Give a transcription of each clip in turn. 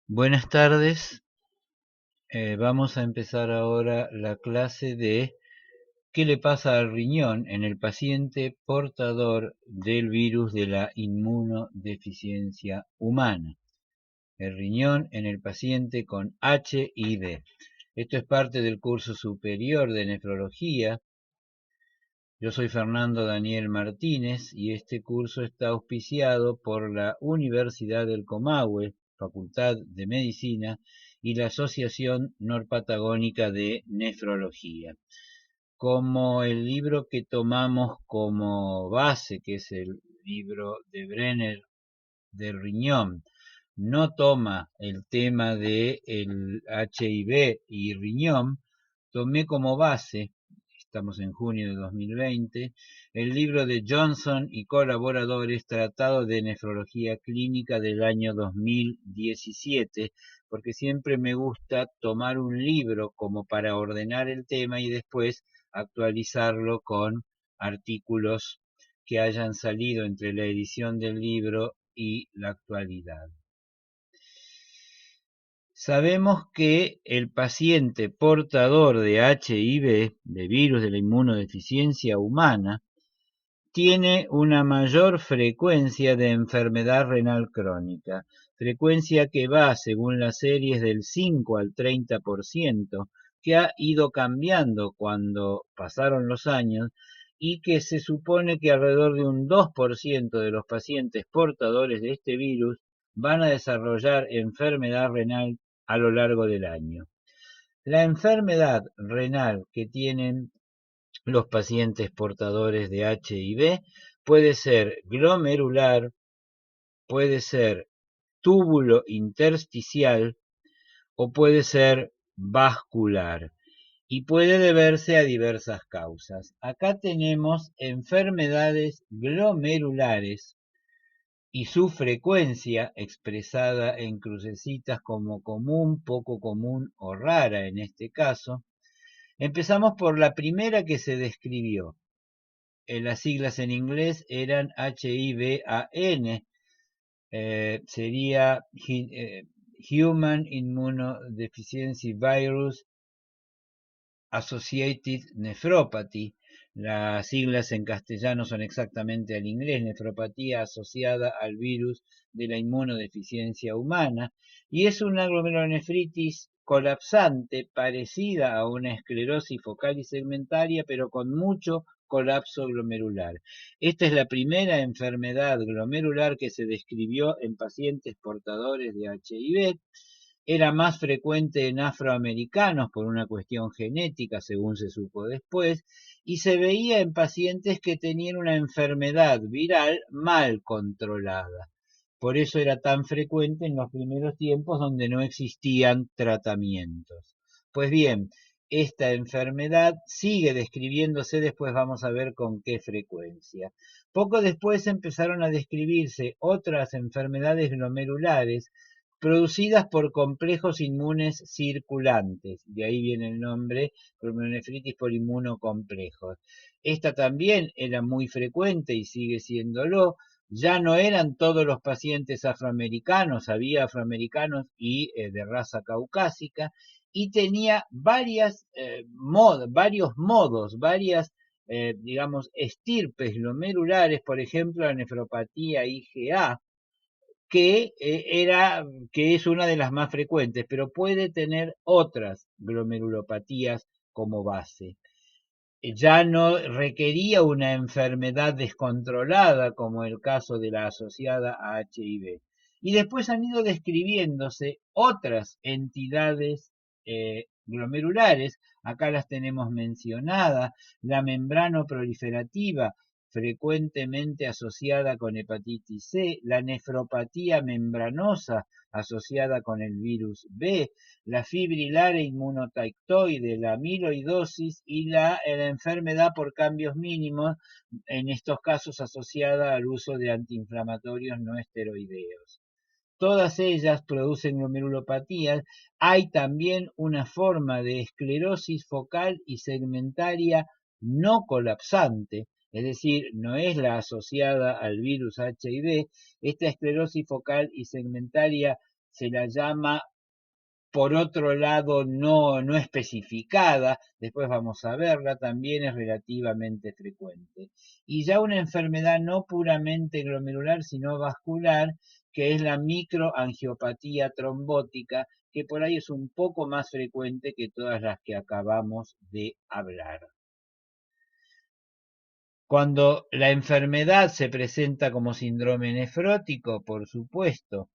Buenas tardes. Vamos a empezar ahora la clase de ¿qué le pasa al riñón en el paciente portador del virus de la inmunodeficiencia humana? El riñón en el paciente con HIV. Esto es parte del curso superior de nefrología. Yo soy Fernando Daniel Martínez y este curso está auspiciado por la Universidad del Comahue, Facultad de Medicina, y la Asociación Norpatagónica de Nefrología. Como el libro que tomamos como base, que es el libro de Brenner del riñón, no toma el tema de el HIV y riñón, tomé como base, estamos en junio de 2020, el libro de Johnson y colaboradores, Tratado de Nefrología Clínica del año 2017, porque siempre me gusta tomar un libro como para ordenar el tema y después actualizarlo con artículos que hayan salido entre la edición del libro y la actualidad. Sabemos que el paciente portador de HIV, de virus de la inmunodeficiencia humana, tiene una mayor frecuencia de enfermedad renal crónica, frecuencia que va, según las series, del 5 al 30%, que ha ido cambiando cuando pasaron los años y que se supone que alrededor de un 2% de los pacientes portadores de este virus van a desarrollar enfermedad renal a lo largo del año. La enfermedad renal que tienen los pacientes portadores de HIV puede ser glomerular, puede ser túbulo intersticial o puede ser vascular y puede deberse a diversas causas. Acá tenemos enfermedades glomerulares y su frecuencia expresada en crucecitas como común, poco común o rara en este caso. Empezamos por la primera que se describió. Las siglas en inglés eran HIVAN, sería Human Immunodeficiency Virus Associated Nephropathy. Las siglas en castellano son exactamente al inglés, nefropatía asociada al virus de la inmunodeficiencia humana, y es una glomerulonefritis colapsante parecida a una esclerosis focal y segmentaria, pero con mucho colapso glomerular. Esta es la primera enfermedad glomerular que se describió en pacientes portadores de HIV. Era más frecuente en afroamericanos por una cuestión genética, según se supo después, y se veía en pacientes que tenían una enfermedad viral mal controlada. Por eso era tan frecuente en los primeros tiempos donde no existían tratamientos. Pues bien, esta enfermedad sigue describiéndose, después vamos a ver con qué frecuencia. Poco después empezaron a describirse otras enfermedades glomerulares producidas por complejos inmunes circulantes, de ahí viene el nombre, glomerulonefritis por inmunocomplejos. Esta también era muy frecuente y sigue siéndolo. Ya no eran todos los pacientes afroamericanos, había afroamericanos y de raza caucásica, y tenía varios modos, varias, digamos, estirpes glomerulares, por ejemplo, la nefropatía IgA, que es una de las más frecuentes, pero puede tener otras glomerulopatías como base. Ya no requería una enfermedad descontrolada como el caso de la asociada a HIV. Y después han ido describiéndose otras entidades glomerulares, acá las tenemos mencionadas, la membrano proliferativa, frecuentemente asociada con hepatitis C, la nefropatía membranosa asociada con el virus B, la fibrilar e inmunotactoide, la amiloidosis y la enfermedad por cambios mínimos, en estos casos asociada al uso de antiinflamatorios no esteroideos. Todas ellas producen glomerulopatías. Hay también una forma de esclerosis focal y segmentaria no colapsante, es decir, no es la asociada al virus HIV. Esta esclerosis focal y segmentaria se la llama por otro lado no especificada, después vamos a verla, también es relativamente frecuente. Y ya una enfermedad no puramente glomerular, sino vascular, que es la microangiopatía trombótica, que por ahí es un poco más frecuente que todas las que acabamos de hablar. Cuando la enfermedad se presenta como síndrome nefrótico, por supuesto,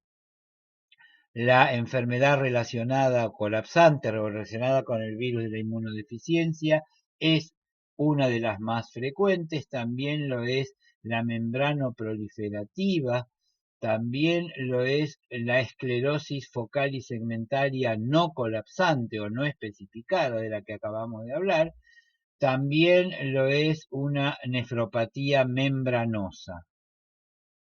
la enfermedad relacionada o colapsante o relacionada con el virus de la inmunodeficiencia es una de las más frecuentes, también lo es la membrana proliferativa, también lo es la esclerosis focal y segmentaria no colapsante o no especificada de la que acabamos de hablar, también lo es una nefropatía membranosa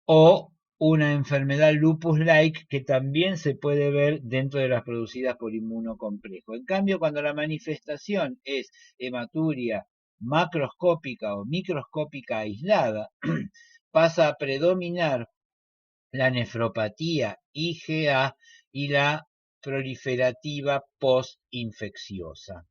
o una enfermedad lupus-like que también se puede ver dentro de las producidas por inmunocomplejo. En cambio, cuando la manifestación es hematuria macroscópica o microscópica aislada, pasa a predominar la nefropatía IgA y la proliferativa postinfecciosa.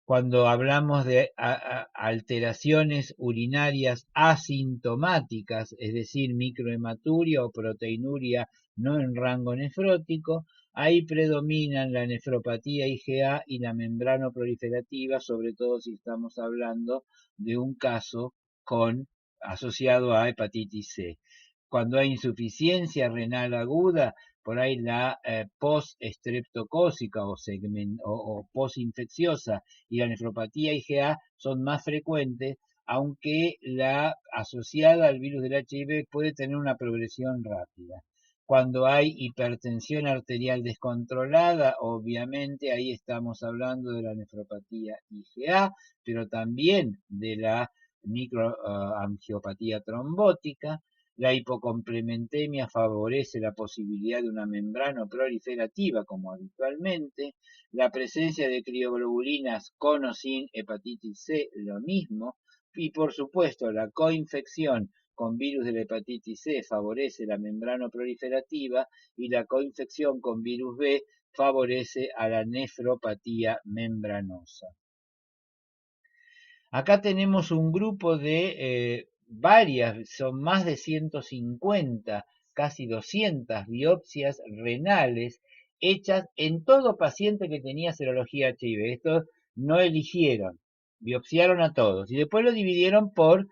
Cuando hablamos de alteraciones urinarias asintomáticas, es decir, microhematuria o proteinuria no en rango nefrótico, ahí predominan la nefropatía IgA y la membrana proliferativa, sobre todo si estamos hablando de un caso asociado a hepatitis C. Cuando hay insuficiencia renal aguda, por ahí la post-estreptocócica o post-infecciosa y la nefropatía IgA son más frecuentes, aunque la asociada al virus del HIV puede tener una progresión rápida. Cuando hay hipertensión arterial descontrolada, obviamente ahí estamos hablando de la nefropatía IgA, pero también de la microangiopatía trombótica. La hipocomplementemia favorece la posibilidad de una membrana proliferativa, como habitualmente. La presencia de crioglobulinas con o sin hepatitis C, lo mismo. Y por supuesto, la coinfección con virus de la hepatitis C favorece la membrana proliferativa y la coinfección con virus B favorece a la nefropatía membranosa. Acá tenemos un grupo de son más de 150, casi 200 biopsias renales hechas en todo paciente que tenía serología HIV. Estos no eligieron, biopsiaron a todos y después lo dividieron por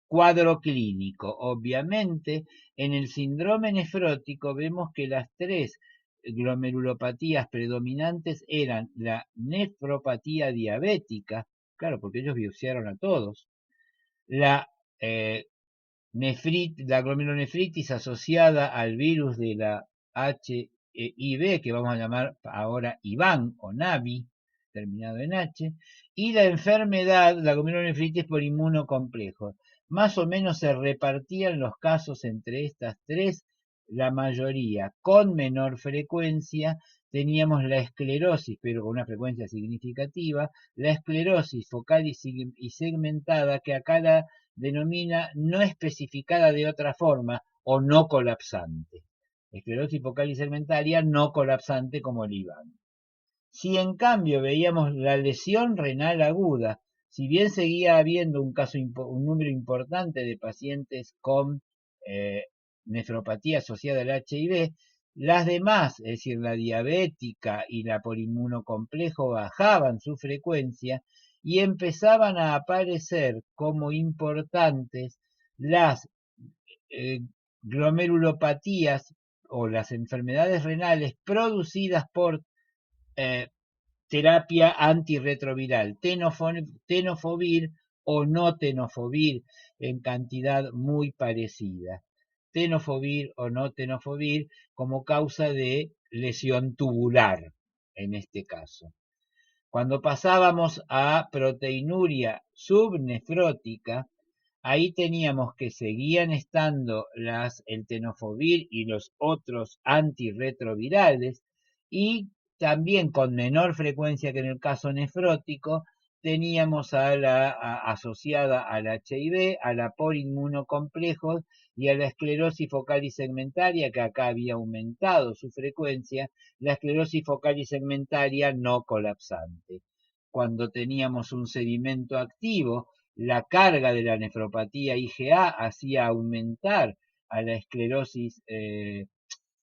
cuadro clínico. Obviamente, en el síndrome nefrótico vemos que las tres glomerulopatías predominantes eran la nefropatía diabética, claro, porque ellos biopsiaron a todos, la, la glomerulonefritis asociada al virus de la HIV, que vamos a llamar ahora IBAN o NAVI, terminado en H, y la enfermedad, la glomerulonefritis por inmunocomplejo. Más o menos se repartían los casos entre estas tres, la mayoría con menor frecuencia. Teníamos la esclerosis, pero con una frecuencia significativa, la esclerosis focal y segmentada, que acá la denomina no especificada de otra forma o no colapsante. Esclerosis focal y segmentaria no colapsante como el IBAN. Si en cambio veíamos la lesión renal aguda, si bien seguía habiendo un número importante de pacientes con nefropatía asociada al HIV, las demás, es decir, la diabética y la por inmunocomplejo, bajaban su frecuencia y empezaban a aparecer como importantes las glomerulopatías o las enfermedades renales producidas por terapia antirretroviral, tenofovir o no tenofovir en cantidad muy parecida. Tenofovir o no tenofovir como causa de lesión tubular en este caso. Cuando pasábamos a proteinuria subnefrótica, ahí teníamos que seguían estando el tenofovir y los otros antirretrovirales y también con menor frecuencia que en el caso nefrótico, teníamos asociada al HIV, a la por inmunocomplejos y a la esclerosis focal y segmentaria, que acá había aumentado su frecuencia, la esclerosis focal y segmentaria no colapsante. Cuando teníamos un sedimento activo, la carga de la nefropatía IgA hacía aumentar a la esclerosis,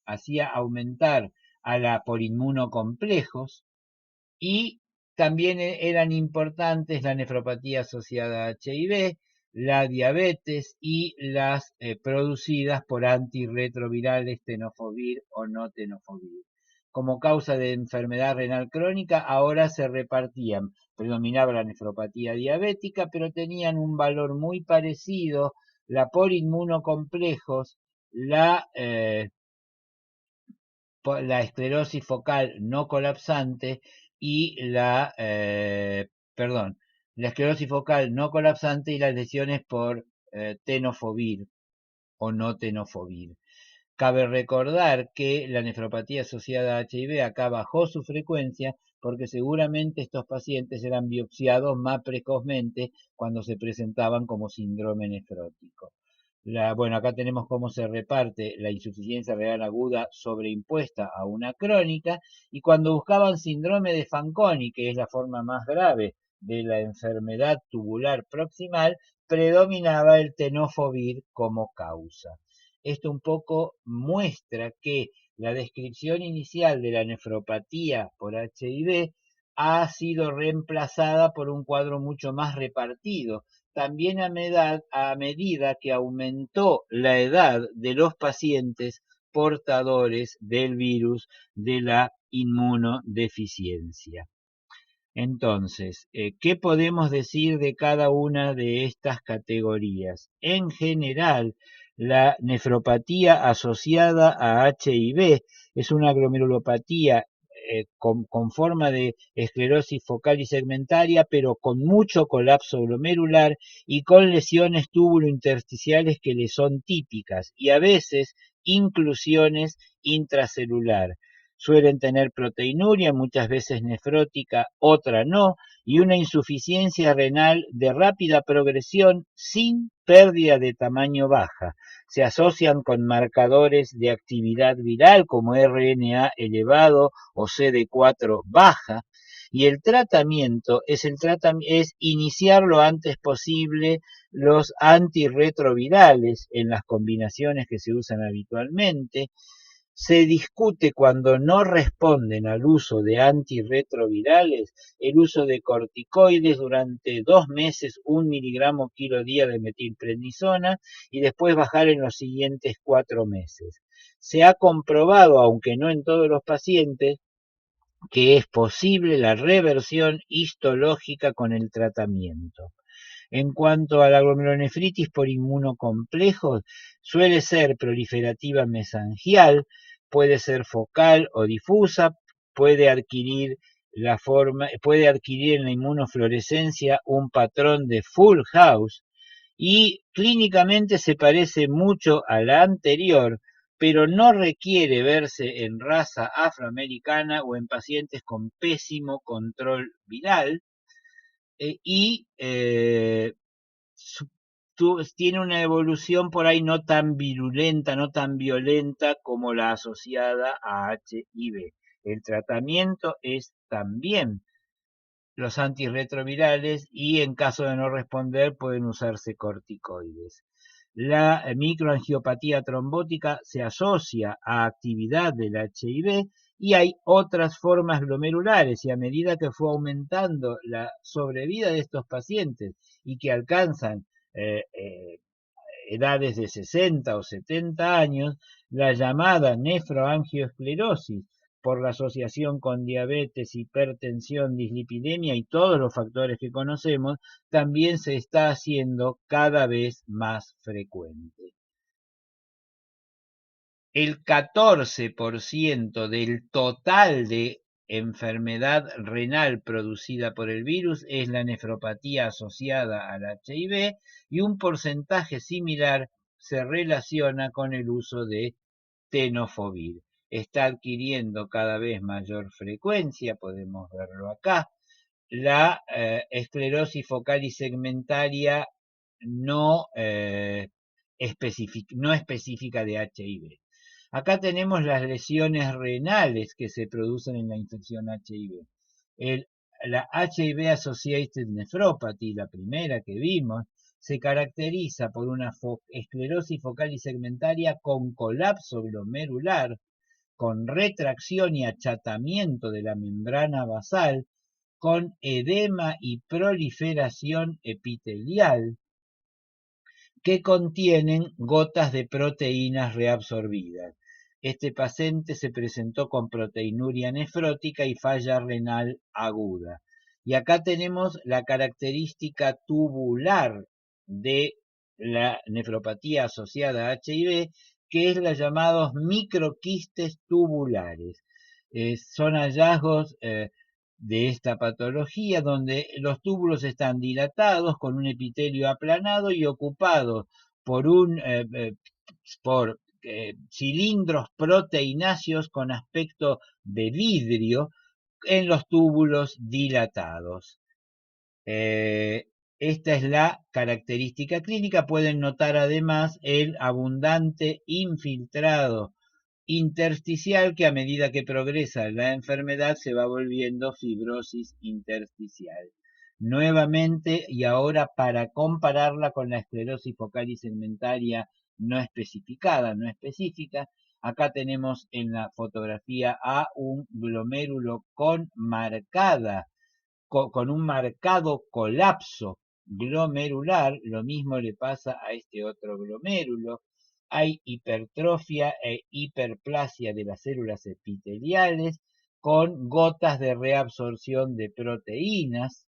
hacía aumentar a la por inmunocomplejos, y también eran importantes la nefropatía asociada a HIV, la diabetes y las producidas por antirretrovirales tenofovir o no tenofovir. Como causa de enfermedad renal crónica, ahora se repartían, predominaba la nefropatía diabética, pero tenían un valor muy parecido la por inmunocomplejos, la esclerosis focal no colapsante y la esclerosis focal no colapsante y las lesiones por tenofovir o no tenofovir. Cabe recordar que la nefropatía asociada a HIV acá bajó su frecuencia porque seguramente estos pacientes eran biopsiados más precozmente cuando se presentaban como síndrome nefrótico. Bueno, acá tenemos cómo se reparte la insuficiencia renal aguda sobreimpuesta a una crónica, y cuando buscaban síndrome de Fanconi, que es la forma más grave de la enfermedad tubular proximal, predominaba el tenofovir como causa. Esto un poco muestra que la descripción inicial de la nefropatía por HIV ha sido reemplazada por un cuadro mucho más repartido, también a medida que aumentó la edad de los pacientes portadores del virus de la inmunodeficiencia. Entonces, ¿qué podemos decir de cada una de estas categorías? En general, la nefropatía asociada a HIV es una glomerulopatía con forma de esclerosis focal y segmentaria, pero con mucho colapso glomerular y con lesiones túbulo-intersticiales que le son típicas, y a veces inclusiones intracelular. Suelen tener proteinuria, muchas veces nefrótica, otra no, y una insuficiencia renal de rápida progresión sin pérdida de tamaño baja. Se asocian con marcadores de actividad viral como RNA elevado o CD4 baja, y el tratamiento es iniciar lo antes posible los antirretrovirales en las combinaciones que se usan habitualmente. Se discute cuando no responden al uso de antirretrovirales el uso de corticoides durante 2 meses, 1 miligramo kilo día de metilprednisona, y después bajar en los siguientes 4 meses. Se ha comprobado, aunque no en todos los pacientes, que es posible la reversión histológica con el tratamiento. En cuanto a la glomerulonefritis por inmunocomplejos, suele ser proliferativa mesangial, puede ser focal o difusa, puede adquirir en la inmunofluorescencia un patrón de full house, y clínicamente se parece mucho a la anterior, pero no requiere verse en raza afroamericana o en pacientes con pésimo control viral, y tiene una evolución por ahí no tan virulenta, no tan violenta como la asociada a HIV. El tratamiento es también los antirretrovirales, y en caso de no responder pueden usarse corticoides. La microangiopatía trombótica se asocia a actividad del HIV, y hay otras formas glomerulares, y a medida que fue aumentando la sobrevida de estos pacientes y que alcanzan eh, eh, edades de 60 o 70 años, la llamada nefroangioesclerosis, por la asociación con diabetes, hipertensión, dislipidemia y todos los factores que conocemos, también se está haciendo cada vez más frecuente. El 14% del total de enfermedad renal producida por el virus es la nefropatía asociada al HIV, y un porcentaje similar se relaciona con el uso de tenofovir. Está adquiriendo cada vez mayor frecuencia, podemos verlo acá. la esclerosis focal y segmentaria no, no específica de HIV. Acá tenemos las lesiones renales que se producen en la infección HIV. La HIV Associated Nephropathy, la primera que vimos, se caracteriza por una esclerosis focal y segmentaria con colapso glomerular, con retracción y achatamiento de la membrana basal, con edema y proliferación epitelial, que contienen gotas de proteínas reabsorbidas. Este paciente se presentó con proteinuria nefrótica y falla renal aguda. Y acá tenemos la característica tubular de la nefropatía asociada a HIV, que es la llamados microquistes tubulares. Son hallazgos de esta patología donde los túbulos están dilatados con un epitelio aplanado y ocupados por cilindros proteináceos con aspecto de vidrio en los túbulos dilatados. Esta es la característica clínica. Pueden notar además el abundante infiltrado intersticial que a medida que progresa la enfermedad se va volviendo fibrosis intersticial. Nuevamente, y ahora para compararla con la esclerosis focal y segmentaria no especificada, no específica, acá tenemos en la fotografía A un glomérulo con un marcado colapso glomerular. Lo mismo le pasa a este otro glomérulo. Hay hipertrofia e hiperplasia de las células epiteliales con gotas de reabsorción de proteínas.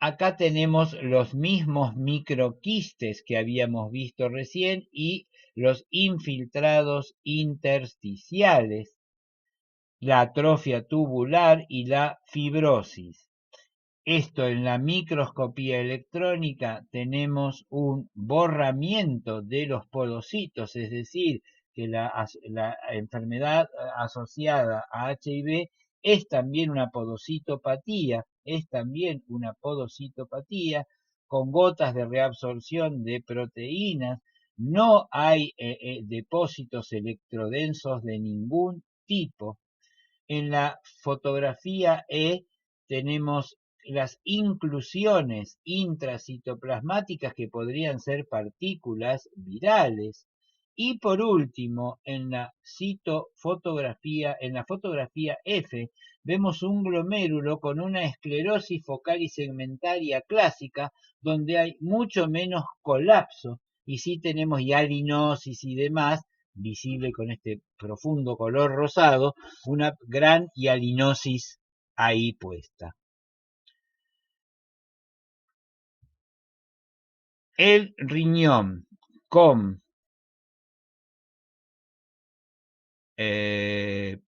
Acá tenemos los mismos microquistes que habíamos visto recién y los infiltrados intersticiales, la atrofia tubular y la fibrosis. Esto en la microscopía electrónica tenemos un borramiento de los podocitos, es decir, que la enfermedad asociada a HIV es también una podocitopatía, con gotas de reabsorción de proteínas. No hay depósitos electrodensos de ningún tipo. En la fotografía E tenemos las inclusiones intracitoplasmáticas que podrían ser partículas virales. Y por último, en la fotografía F, vemos un glomérulo con una esclerosis focal y segmentaria clásica, donde hay mucho menos colapso, y sí tenemos hialinosis y demás, visible con este profundo color rosado, una gran hialinosis ahí puesta. El riñón con el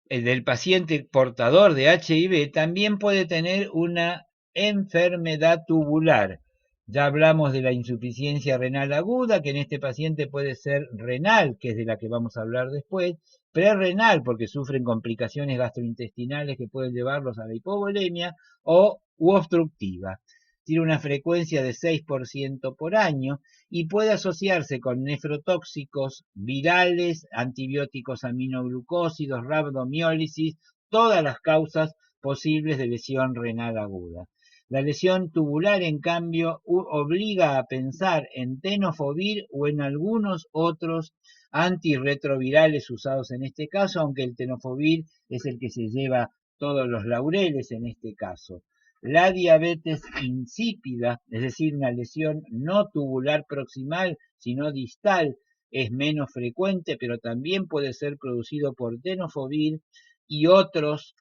del paciente portador de HIV también puede tener una enfermedad tubular. Ya hablamos de la insuficiencia renal aguda, que en este paciente puede ser renal, que es de la que vamos a hablar después, prerrenal, porque sufren complicaciones gastrointestinales que pueden llevarlos a la hipovolemia, u obstructiva. Tiene una frecuencia de 6% por año y puede asociarse con nefrotóxicos virales, antibióticos aminoglucósidos, rabdomiólisis, todas las causas posibles de lesión renal aguda. La lesión tubular, en cambio, obliga a pensar en tenofovir o en algunos otros antirretrovirales usados en este caso, aunque el tenofovir es el que se lleva todos los laureles en este caso. La diabetes insípida, es decir, una lesión no tubular proximal, sino distal, es menos frecuente, pero también puede ser producido por tenofovir y otros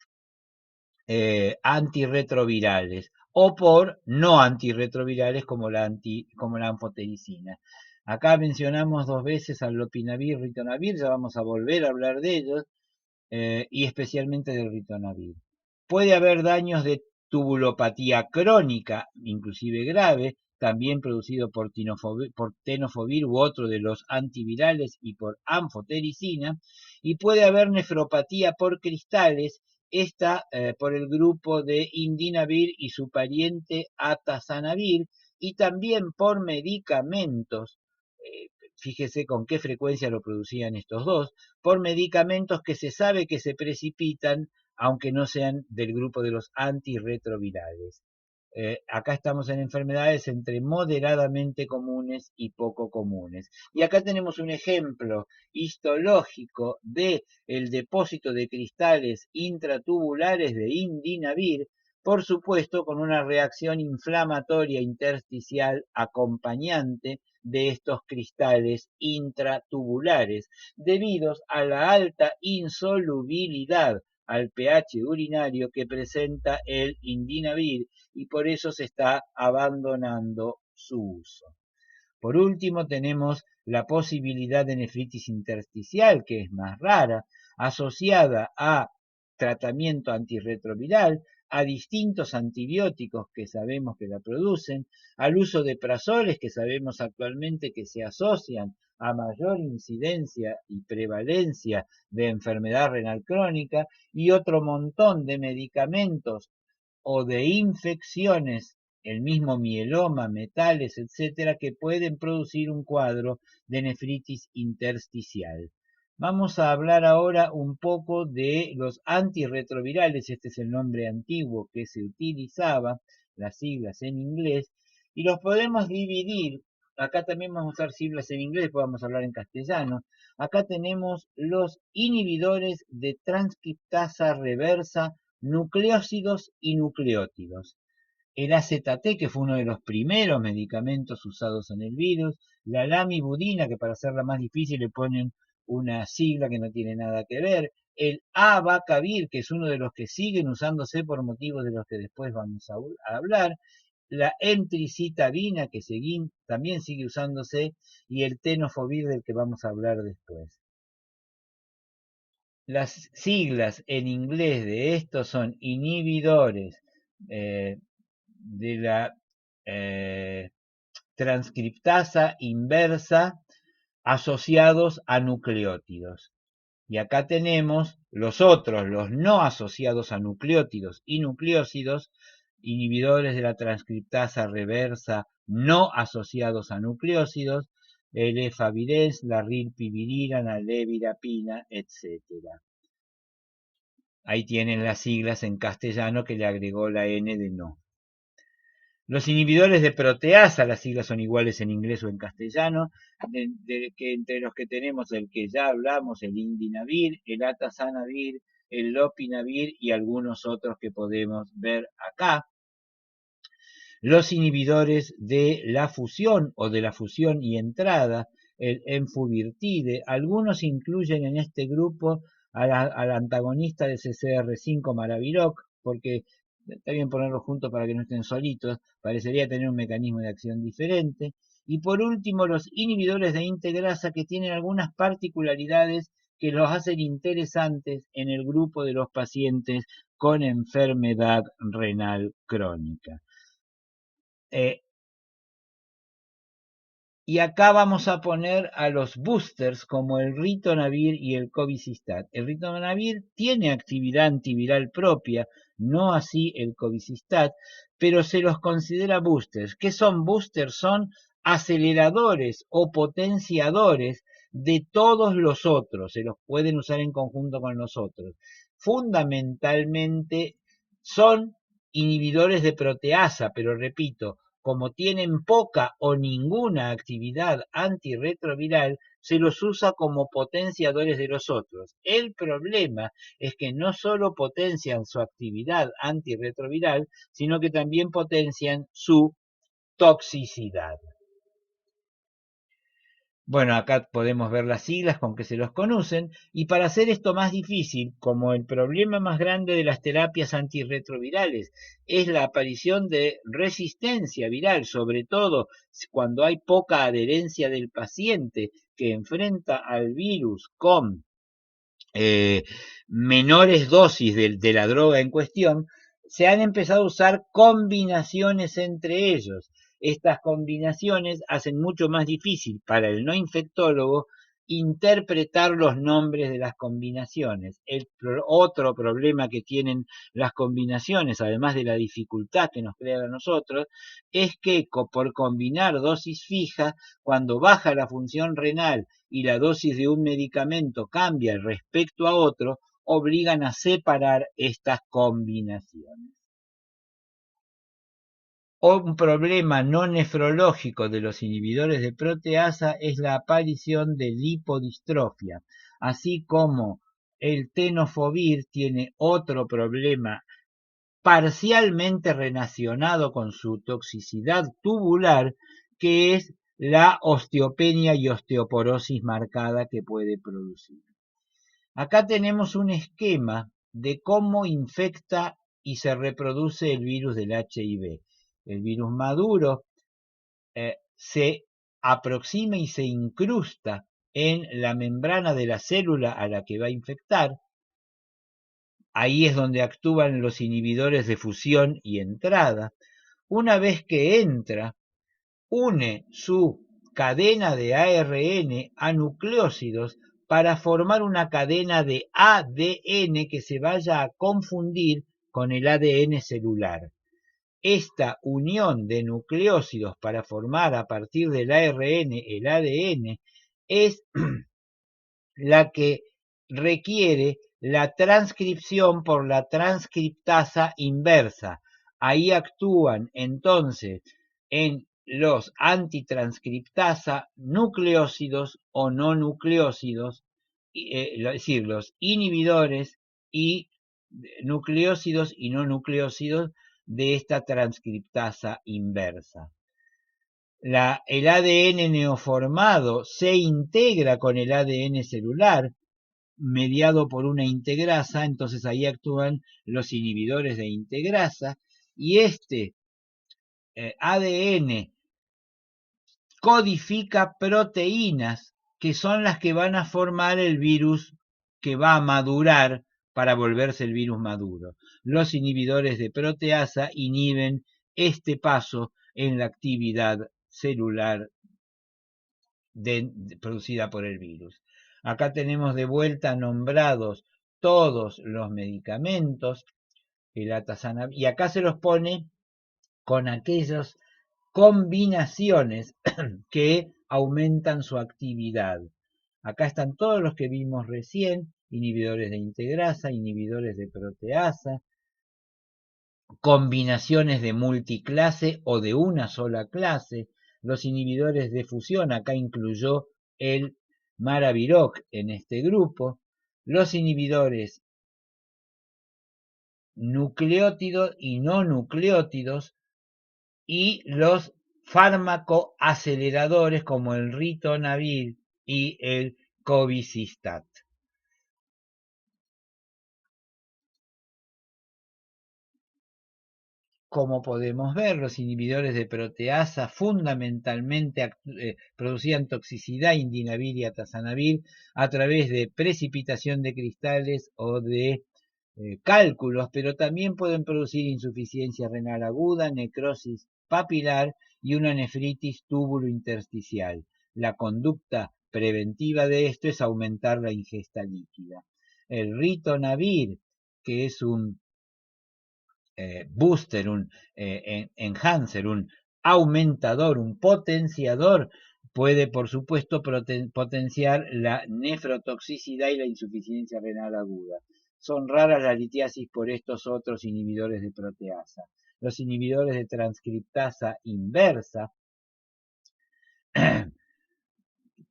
antirretrovirales, o por no antirretrovirales como la anfotericina. Acá mencionamos 2 veces al lopinavir, ritonavir, ya vamos a volver a hablar de ellos, y especialmente del ritonavir. Puede haber daños de tubulopatía crónica, inclusive grave, también producido por tenofovir u otro de los antivirales y por anfotericina, y puede haber nefropatía por cristales, esta por el grupo de indinavir y su pariente atazanavir, y también por medicamentos, fíjese con qué frecuencia lo producían estos dos, por medicamentos que se sabe que se precipitan, aunque no sean del grupo de los antirretrovirales. Acá estamos en enfermedades entre moderadamente comunes y poco comunes. Y acá tenemos un ejemplo histológico de el depósito de cristales intratubulares de indinavir, por supuesto con una reacción inflamatoria intersticial acompañante de estos cristales intratubulares, debido a la alta insolubilidad al pH urinario que presenta el indinavir, y por eso se está abandonando su uso. Por último, tenemos la posibilidad de nefritis intersticial, que es más rara, asociada a tratamiento antirretroviral, a distintos antibióticos que sabemos que la producen, al uso de prazoles que sabemos actualmente que se asocian a mayor incidencia y prevalencia de enfermedad renal crónica, y otro montón de medicamentos o de infecciones, el mismo mieloma, metales, etcétera, que pueden producir un cuadro de nefritis intersticial. Vamos a hablar ahora un poco de los antirretrovirales. Este es el nombre antiguo que se utilizaba, las siglas en inglés, y los podemos dividir. Acá también vamos a usar siglas en inglés, después vamos a hablar en castellano. Acá tenemos los inhibidores de transcriptasa reversa, nucleósidos y nucleótidos. El AZT, que fue uno de los primeros medicamentos usados en el virus, la lamivudina, que para hacerla más difícil le ponen una sigla que no tiene nada que ver, el abacavir, que es uno de los que siguen usándose por motivos de los que después vamos a hablar, la entricitabina, que también sigue usándose, y el tenofovir, del que vamos a hablar después. Las siglas en inglés de estos son inhibidores de la transcriptasa inversa asociados a nucleótidos. Y acá tenemos los otros, los no asociados a nucleótidos y nucleósidos, inhibidores de la transcriptasa reversa no asociados a nucleósidos, el efavirenz, la rilpivirina, la levirapina, etc. Ahí tienen las siglas en castellano que le agregó la N de no. Los inhibidores de proteasa, las siglas son iguales en inglés o en castellano, que entre los que tenemos el que ya hablamos, el indinavir, el atazanavir, el lopinavir y algunos otros que podemos ver acá. Los inhibidores de la fusión o de la fusión y entrada, el enfuvirtide, algunos incluyen en este grupo al antagonista de CCR5 Maraviroc, porque está bien ponerlos juntos para que no estén solitos, parecería tener un mecanismo de acción diferente. Y por último, los inhibidores de integrasa, que tienen algunas particularidades que los hacen interesantes en el grupo de los pacientes con enfermedad renal crónica. Y acá vamos a poner a los boosters como el ritonavir y el cobicistat. El ritonavir tiene actividad antiviral propia, no así el cobicistat, pero se los considera boosters. ¿Qué son boosters? Son aceleradores o potenciadores de todos los otros. Se los pueden usar en conjunto con los otros. Fundamentalmente son inhibidores de proteasa, pero repito, como tienen poca o ninguna actividad antirretroviral, se los usa como potenciadores de los otros. El problema es que no solo potencian su actividad antirretroviral, sino que también potencian su toxicidad. Bueno, acá podemos ver las siglas con que se los conocen, y para hacer esto más difícil, como el problema más grande de las terapias antirretrovirales es la aparición de resistencia viral, sobre todo cuando hay poca adherencia del paciente que enfrenta al virus con menores dosis de la droga en cuestión, se han empezado a usar combinaciones entre ellos. Estas combinaciones hacen mucho más difícil para el no infectólogo interpretar los nombres de las combinaciones. Otro problema que tienen las combinaciones, además de la dificultad que nos crea a nosotros, es que por combinar dosis fijas, cuando baja la función renal y la dosis de un medicamento cambia respecto a otro, obligan a separar estas combinaciones. Un problema no nefrológico de los inhibidores de proteasa es la aparición de lipodistrofia, así como el tenofovir tiene otro problema parcialmente relacionado con su toxicidad tubular, que es la osteopenia y osteoporosis marcada que puede producir. Acá tenemos un esquema de cómo infecta y se reproduce el virus del HIV. El virus maduro se aproxima y se incrusta en la membrana de la célula a la que va a infectar. Ahí es donde actúan los inhibidores de fusión y entrada. Una vez que entra, une su cadena de ARN a nucleósidos para formar una cadena de ADN que se vaya a confundir con el ADN celular. Esta unión de nucleósidos para formar a partir del ARN el ADN es la que requiere la transcripción por la transcriptasa inversa. Ahí actúan entonces en los antitranscriptasa nucleósidos o no nucleósidos, es decir, los inhibidores y nucleósidos y no nucleósidos de esta transcriptasa inversa. El ADN neoformado se integra con el ADN celular mediado por una integrasa, entonces ahí actúan los inhibidores de integrasa y este ADN codifica proteínas que son las que van a formar el virus que va a madurar para volverse el virus maduro. Los inhibidores de proteasa inhiben este paso en la actividad celular producida por el virus. Acá tenemos de vuelta nombrados todos los medicamentos, el atazanavir, y acá se los pone con aquellas combinaciones que aumentan su actividad. Acá están todos los que vimos recién, inhibidores de integrasa, inhibidores de proteasa, combinaciones de multiclase o de una sola clase, los inhibidores de fusión, acá incluyó el Maraviroc en este grupo, los inhibidores nucleótidos y no nucleótidos y los fármacoaceleradores como el ritonavir y el cobicistat. Como podemos ver, los inhibidores de proteasa fundamentalmente producían toxicidad indinavir y atazanavir a través de precipitación de cristales o de cálculos, pero también pueden producir insuficiencia renal aguda, necrosis papilar y una nefritis túbulo intersticial. La conducta preventiva de esto es aumentar la ingesta líquida. El ritonavir, que es un booster, un enhancer, un aumentador, un potenciador, puede por supuesto potenciar la nefrotoxicidad y la insuficiencia renal aguda. Son raras las litiasis por estos otros inhibidores de proteasa. Los inhibidores de transcriptasa inversa,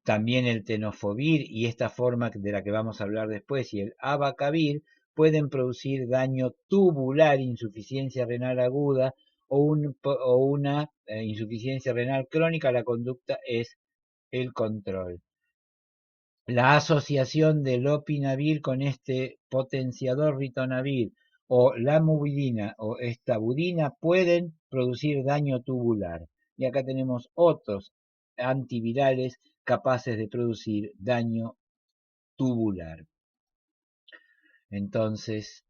también el tenofovir y esta forma de la que vamos a hablar después y el abacavir pueden producir daño tubular, insuficiencia renal aguda o una insuficiencia renal crónica. La conducta es el control. La asociación del lopinavir con este potenciador ritonavir o la mubidina o estabudina pueden producir daño tubular. Y acá tenemos otros antivirales capaces de producir daño tubular. Entonces,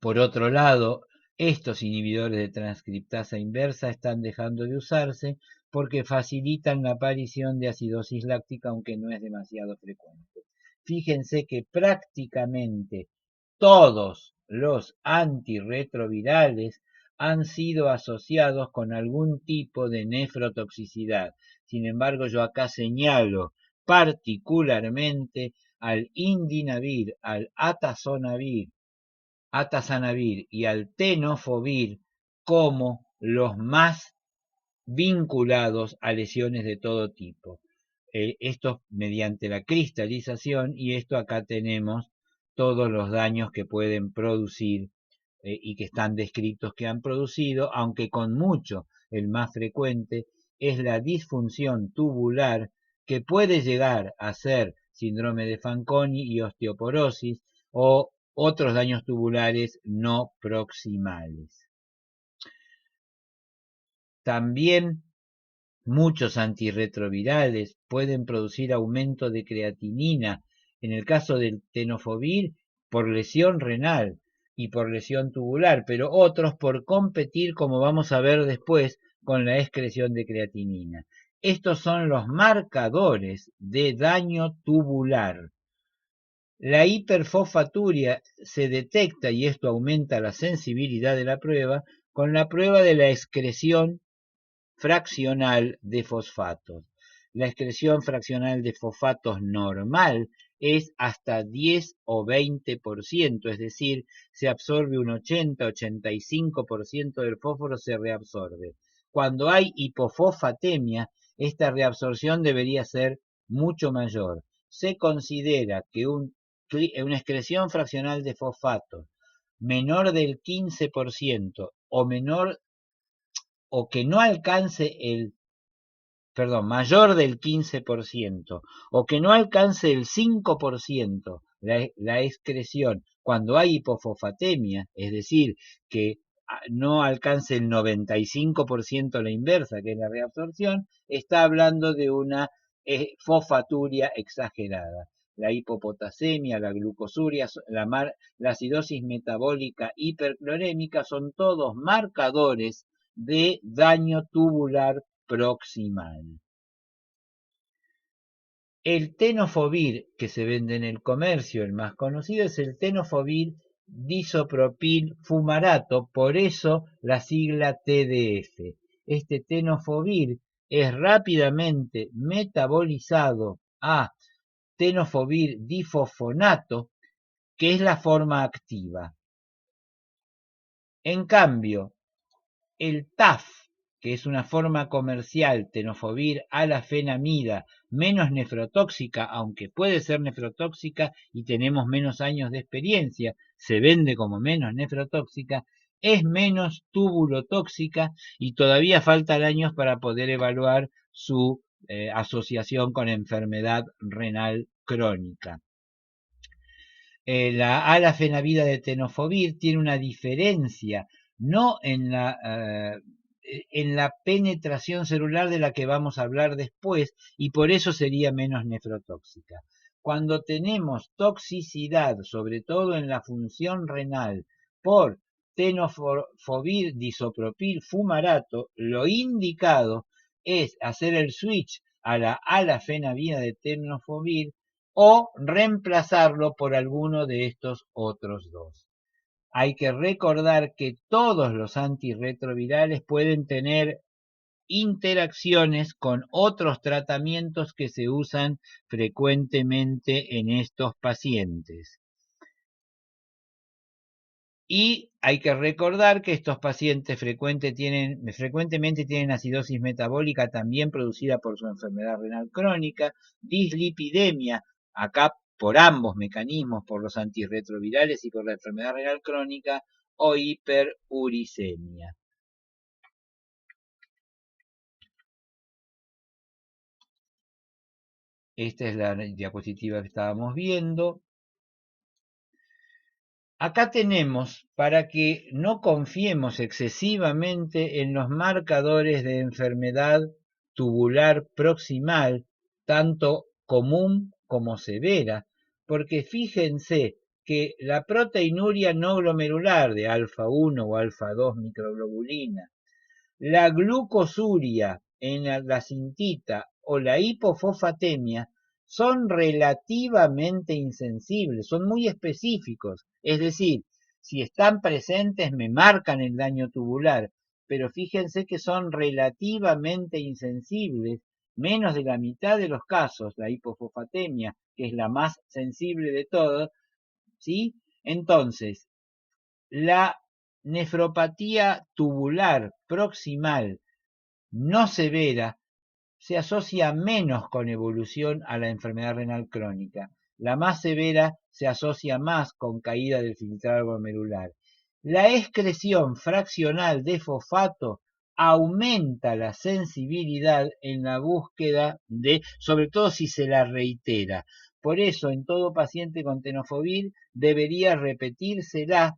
por otro lado, Estos inhibidores de transcriptasa inversa están dejando de usarse porque facilitan la aparición de acidosis láctica, aunque no es demasiado frecuente. Fíjense que prácticamente todos los antirretrovirales han sido asociados con algún tipo de nefrotoxicidad. Sin embargo, yo acá señalo particularmente al indinavir, al atazanavir y al tenofovir como los más vinculados a lesiones de todo tipo. Esto mediante la cristalización, y esto acá tenemos todos los daños que pueden producir y que están descritos que han producido, aunque con mucho el más frecuente es la disfunción tubular, que puede llegar a ser síndrome de Fanconi y osteoporosis o otros daños tubulares no proximales. También muchos antirretrovirales pueden producir aumento de creatinina, en el caso del tenofovir por lesión renal y por lesión tubular, pero otros por competir, como vamos a ver después, con la excreción de creatinina. Estos son los marcadores de daño tubular. La hiperfosfaturia se detecta, y esto aumenta la sensibilidad de la prueba, con la prueba de la excreción fraccional de fosfatos. La excreción fraccional de fosfatos normal es hasta 10 o 20%, es decir, se absorbe un 80-85% del fósforo, se reabsorbe. Cuando hay hipofosfatemia, esta reabsorción debería ser mucho mayor. Se considera que una excreción fraccional de fosfatos menor del 15% o menor o que no alcance mayor del 15% o que no alcance el 5% la excreción cuando hay hipofosfatemia, es decir, que no alcance el 95% la inversa, que es la reabsorción, está hablando de una fosfaturia exagerada. La hipopotasemia, la glucosuria, la acidosis metabólica hiperclorémica son todos marcadores de daño tubular proximal. El tenofovir que se vende en el comercio, el más conocido, es el tenofovir disopropil fumarato, por eso la sigla TDF. Este tenofovir es rápidamente metabolizado a tenofovir difosfonato, que es la forma activa. En cambio, el TAF, que es una forma comercial, tenofovir alafenamida, menos nefrotóxica, aunque puede ser nefrotóxica y tenemos menos años de experiencia, se vende como menos nefrotóxica, es menos tubulotóxica y todavía faltan años para poder evaluar su asociación con enfermedad renal crónica. La alafenamida de tenofovir tiene una diferencia, no en la penetración celular de la que vamos a hablar después, y por eso sería menos nefrotóxica. Cuando tenemos toxicidad, sobre todo en la función renal, por tenofovir disopropil fumarato, lo indicado es hacer el switch a la alafenamida de tenofovir o reemplazarlo por alguno de estos otros dos. Hay que recordar que todos los antirretrovirales pueden tener interacciones con otros tratamientos que se usan frecuentemente en estos pacientes. Y hay que recordar que estos pacientes frecuentemente tienen acidosis metabólica también producida por su enfermedad renal crónica, dislipidemia, acá por ambos mecanismos, por los antirretrovirales y por la enfermedad renal crónica, o hiperuricemia. Esta es la diapositiva que estábamos viendo. Acá tenemos, para que no confiemos excesivamente en los marcadores de enfermedad tubular proximal, tanto común como severa, porque fíjense que la proteinuria no glomerular de alfa 1 o alfa 2 microglobulina, la glucosuria en la cintita o la hipofosfatemia son relativamente insensibles, son muy específicos. Es decir, si están presentes me marcan el daño tubular, pero fíjense que son relativamente insensibles, menos de la mitad de los casos, la hipofosfatemia, que es la más sensible de todas, ¿sí? Entonces, la nefropatía tubular proximal no severa se asocia menos con evolución a la enfermedad renal crónica. La más severa se asocia más con caída del filtrado glomerular. La excreción fraccional de fosfato aumenta la sensibilidad en la búsqueda de, sobre todo si se la reitera. Por eso, en todo paciente con tenofovir debería repetírsela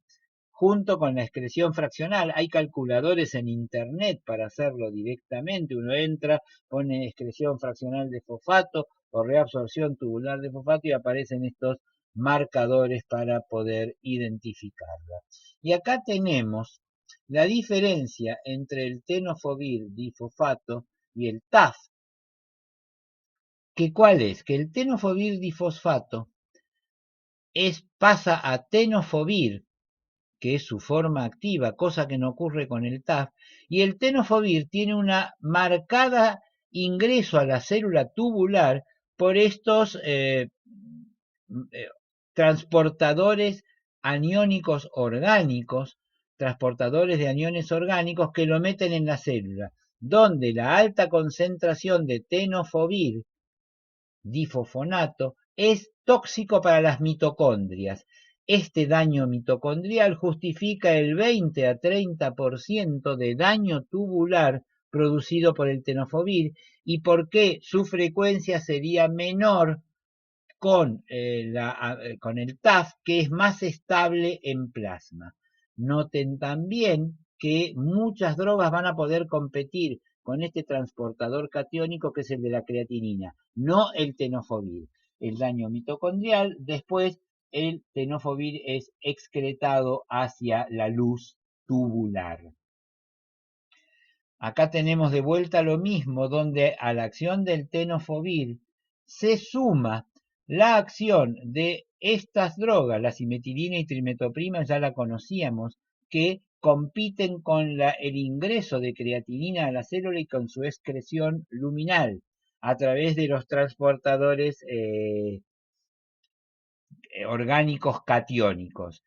junto con la excreción fraccional. Hay calculadores en internet para hacerlo directamente. Uno entra, pone excreción fraccional de fosfato o reabsorción tubular de fosfato y aparecen estos marcadores para poder identificarla. Y acá tenemos la diferencia entre el tenofovir difosfato y el TAF. ¿Que cuál es? Que el tenofovir difosfato pasa a tenofovir, que es su forma activa, cosa que no ocurre con el TAF, y el tenofovir tiene una marcada ingreso a la célula tubular por estos transportadores aniónicos orgánicos, transportadores de aniones orgánicos que lo meten en la célula, donde la alta concentración de tenofovir difosfonato es tóxico para las mitocondrias. Este daño mitocondrial justifica el 20 a 30% de daño tubular producido por el tenofovir y por qué su frecuencia sería menor con el TAF, que es más estable en plasma. Noten también que muchas drogas van a poder competir con este transportador catiónico que es el de la creatinina, no el tenofovir. El daño mitocondrial, después el tenofovir es excretado hacia la luz tubular. Acá tenemos de vuelta lo mismo, donde a la acción del tenofovir se suma la acción de estas drogas, la simetilina y trimetoprima, ya la conocíamos, que compiten con el ingreso de creatinina a la célula y con su excreción luminal a través de los transportadores orgánicos catiónicos.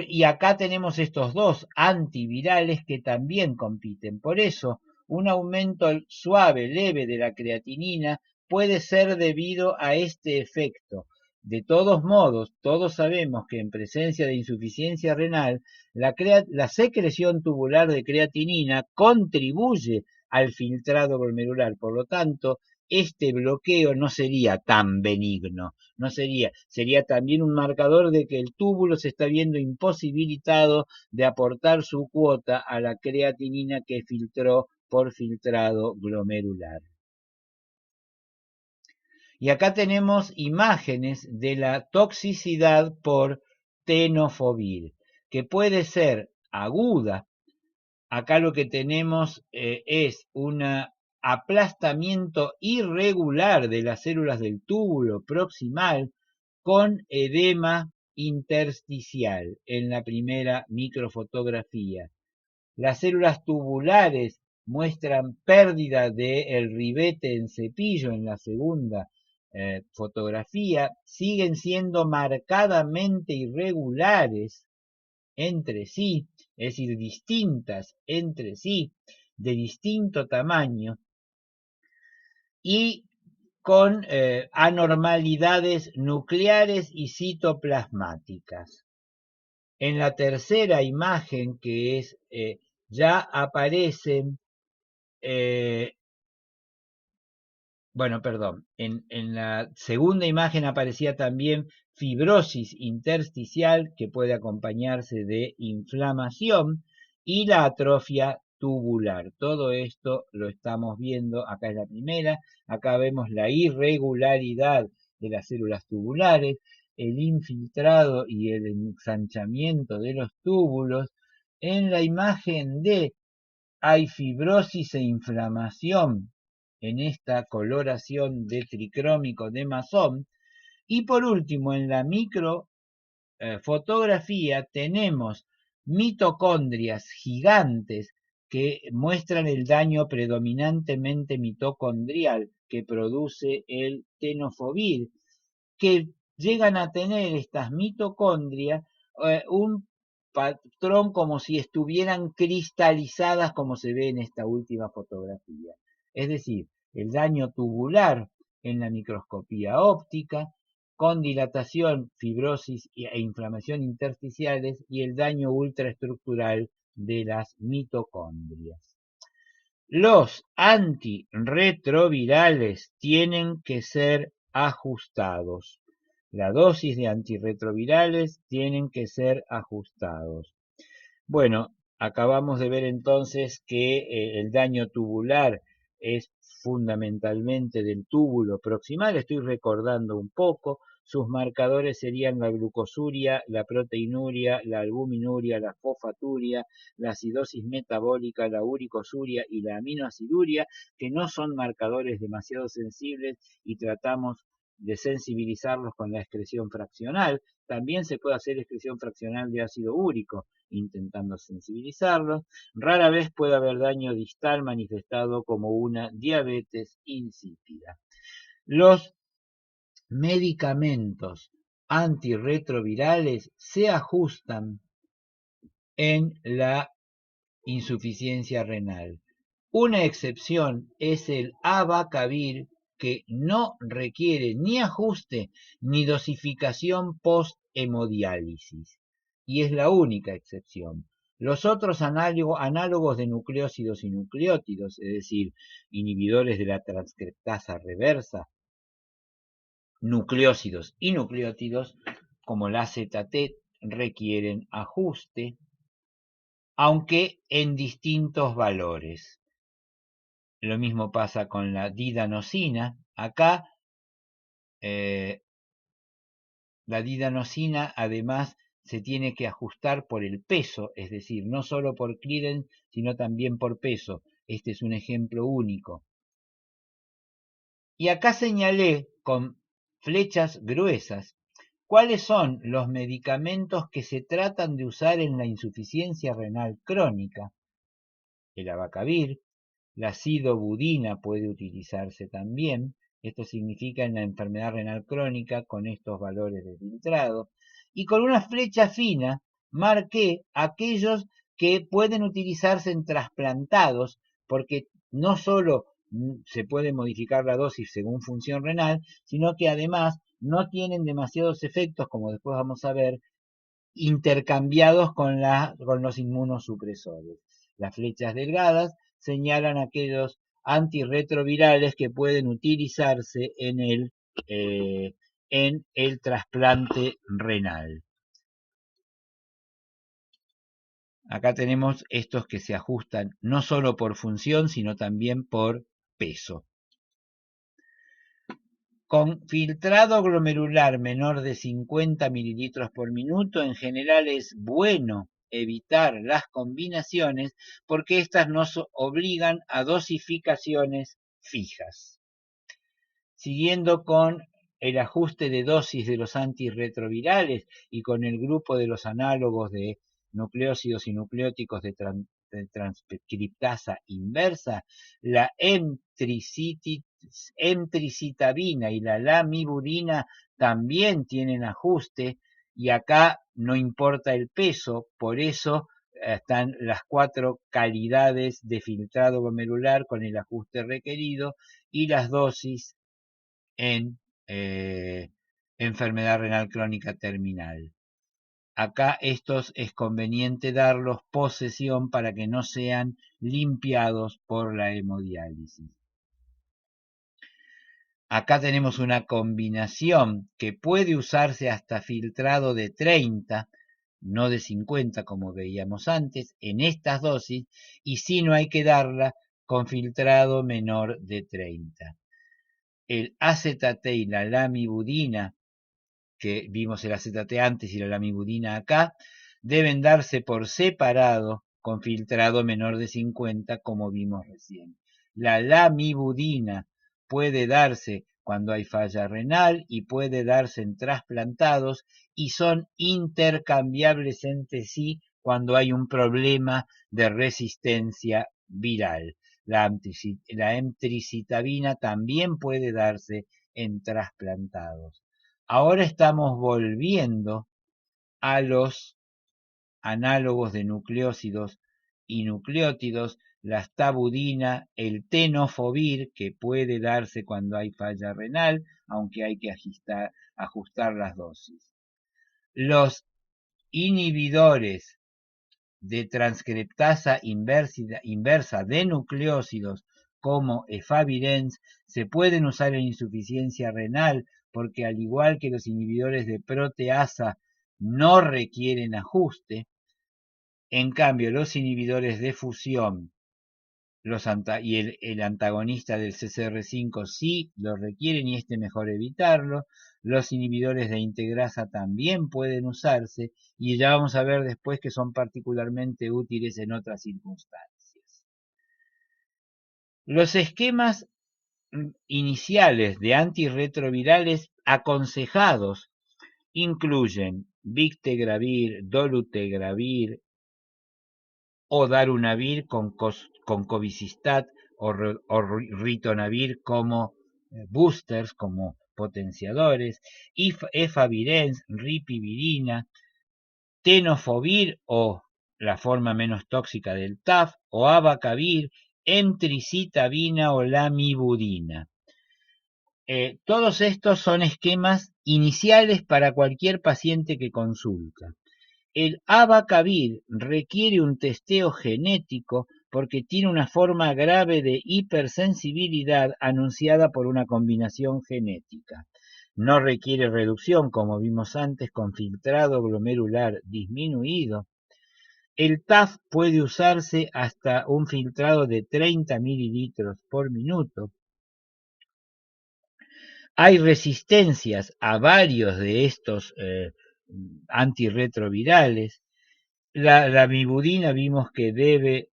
Y acá tenemos estos dos antivirales que también compiten. Por eso, un aumento suave, leve de la creatinina puede ser debido a este efecto. De todos modos, todos sabemos que en presencia de insuficiencia renal, la secreción tubular de creatinina contribuye al filtrado glomerular. Por lo tanto, este bloqueo no sería tan benigno, no sería también un marcador de que el túbulo se está viendo imposibilitado de aportar su cuota a la creatinina que filtró por filtrado glomerular. Y acá tenemos imágenes de la toxicidad por tenofovir, que puede ser aguda. Acá lo que tenemos es un aplastamiento irregular de las células del túbulo proximal con edema intersticial en la primera microfotografía. Las células tubulares muestran pérdida del ribete en cepillo en la segunda fotografía, siguen siendo marcadamente irregulares entre sí, es decir, distintas entre sí, de distinto tamaño, y con anormalidades nucleares y citoplasmáticas. En la tercera imagen, que es ya aparecen, bueno, perdón, en la segunda imagen aparecía también fibrosis intersticial que puede acompañarse de inflamación y la atrofia tubular. Todo esto lo estamos viendo, acá es la primera, acá vemos la irregularidad de las células tubulares, el infiltrado y el ensanchamiento de los túbulos. En la imagen D hay fibrosis e inflamación en esta coloración de tricrómico de Masson. Y por último, en la fotografía tenemos mitocondrias gigantes que muestran el daño predominantemente mitocondrial que produce el tenofovir, que llegan a tener estas mitocondrias un patrón como si estuvieran cristalizadas, como se ve en esta última fotografía. Es decir, el daño tubular en la microscopía óptica, con dilatación, fibrosis e inflamación intersticiales, y el daño ultraestructural de las mitocondrias. Los antirretrovirales tienen que ser ajustados. La dosis de antirretrovirales tienen que ser ajustados. Bueno, acabamos de ver entonces que el daño tubular es fundamentalmente del túbulo proximal. Estoy recordando un poco. Sus marcadores serían la glucosuria, la proteinuria, la albuminuria, la fosfaturia, la acidosis metabólica, la uricosuria y la aminoaciduria, que no son marcadores demasiado sensibles y tratamos de sensibilizarlos con la excreción fraccional. También se puede hacer excreción fraccional de ácido úrico, intentando sensibilizarlos. Rara vez puede haber daño distal manifestado como una diabetes insípida. Los medicamentos antirretrovirales se ajustan en la insuficiencia renal. Una excepción es el abacavir, que no requiere ni ajuste ni dosificación post-hemodiálisis, y es la única excepción. Los otros análogos de nucleósidos y nucleótidos, es decir, inhibidores de la transcriptasa reversa, nucleósidos y nucleótidos, como la ZT, requieren ajuste, aunque en distintos valores. Lo mismo pasa con la didanosina. Acá la didanosina además se tiene que ajustar por el peso, es decir, no solo por clearance, sino también por peso. Este es un ejemplo único. Y acá señalé con flechas gruesas cuáles son los medicamentos que se tratan de usar en la insuficiencia renal crónica. El abacavir, la sidobudina puede utilizarse también. Esto significa en la enfermedad renal crónica con estos valores de filtrado. Y con una flecha fina marqué aquellos que pueden utilizarse en trasplantados, porque no solo se puede modificar la dosis según función renal, sino que además no tienen demasiados efectos, como después vamos a ver, intercambiados con los inmunosupresores. Las flechas delgadas señalan aquellos antirretrovirales que pueden utilizarse en el trasplante renal. Acá tenemos estos que se ajustan no solo por función, sino también por peso. Con filtrado glomerular menor de 50 mililitros por minuto, en general es bueno evitar las combinaciones porque éstas nos obligan a dosificaciones fijas. Siguiendo con el ajuste de dosis de los antirretrovirales y con el grupo de los análogos de nucleósidos y nucleóticos de transcriptasa inversa, la emtricitabina y la lamivudina también tienen ajuste, y acá no importa el peso, por eso están las 4 calidades de filtrado glomerular con el ajuste requerido y las dosis en enfermedad renal crónica terminal. Acá estos es conveniente darlos posesión para que no sean limpiados por la hemodiálisis. Acá tenemos una combinación que puede usarse hasta filtrado de 30, no de 50 como veíamos antes, en estas dosis, y si no hay que darla con filtrado menor de 30. El AZT y la lamivudina que vimos el AZT antes y la lamivudina acá, deben darse por separado con filtrado menor de 50, como vimos recién. La lamivudina puede darse cuando hay falla renal y puede darse en trasplantados y son intercambiables entre sí cuando hay un problema de resistencia viral. La emtricitabina también puede darse en trasplantados. Ahora estamos volviendo a los análogos de nucleósidos y nucleótidos, la stabudina, el tenofovir, que puede darse cuando hay falla renal, aunque hay que ajustar las dosis. Los inhibidores de transcriptasa inversa de nucleósidos como efavirenz se pueden usar en insuficiencia renal porque al igual que los inhibidores de proteasa no requieren ajuste. En cambio, los inhibidores de fusión y el antagonista del CCR5 sí lo requieren y mejor evitarlo. Los inhibidores de integrasa también pueden usarse y ya vamos a ver después que son particularmente útiles en otras circunstancias. Los esquemas iniciales de antirretrovirales aconsejados incluyen Bictegravir, Dolutegravir o Darunavir con Covicistat o Ritonavir como boosters, como potenciadores, efavirenz, ripivirina, tenofovir o la forma menos tóxica del TAF, o abacavir, emtricitabina o lamivudina. Todos estos son esquemas iniciales para cualquier paciente que consulta. El abacavir requiere un testeo genético porque tiene una forma grave de hipersensibilidad anunciada por una combinación genética. No requiere reducción, como vimos antes, con filtrado glomerular disminuido. El TAF puede usarse hasta un filtrado de 30 mililitros por minuto. Hay resistencias a varios de estos antirretrovirales. La lamivudina vimos que debe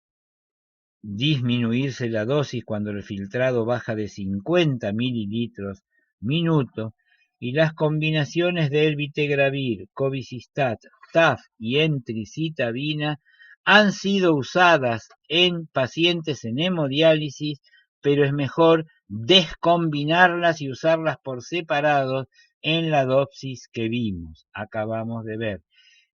disminuirse la dosis cuando el filtrado baja de 50 mililitros minuto y las combinaciones de elvitegravir, covicistat, TAF y emtricitabina han sido usadas en pacientes en hemodiálisis, pero es mejor descombinarlas y usarlas por separado en la dosis que vimos, acabamos de ver.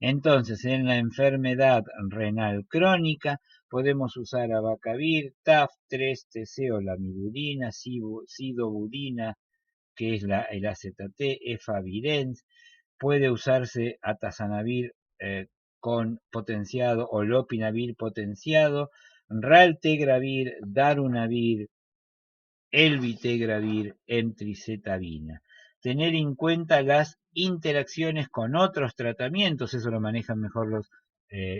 Entonces, en la enfermedad renal crónica podemos usar abacavir, TAF, 3-TC o lamivudina, sidobudina, que es el AZT, efavirenz. Puede usarse atazanavir con potenciado o lopinavir potenciado, raltegravir, darunavir, elvitegravir, emtricitabina. Tener en cuenta las interacciones con otros tratamientos, eso lo manejan mejor los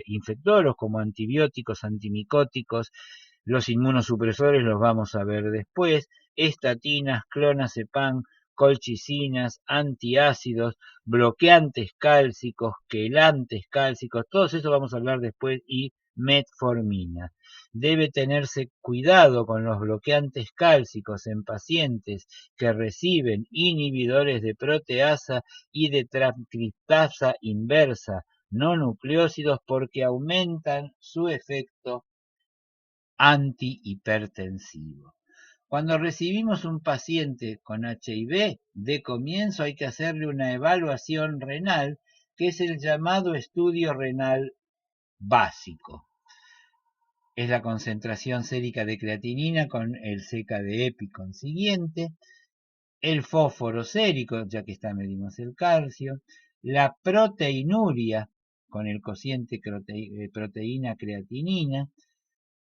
infectólogos, como antibióticos, antimicóticos, los inmunosupresores los vamos a ver después, estatinas, clonazepam, colchicinas, antiácidos, bloqueantes cálcicos, quelantes cálcicos, todos eso vamos a hablar después, y metformina. Debe tenerse cuidado con los bloqueantes cálcicos en pacientes que reciben inhibidores de proteasa y de transcriptasa inversa no nucleósidos porque aumentan su efecto antihipertensivo. Cuando recibimos un paciente con HIV, de comienzo hay que hacerle una evaluación renal, que es el llamado estudio renal básico. Es la concentración sérica de creatinina con el CK de EPI consiguiente, el fósforo sérico, ya que medimos el calcio, la proteinuria con el cociente proteína creatinina.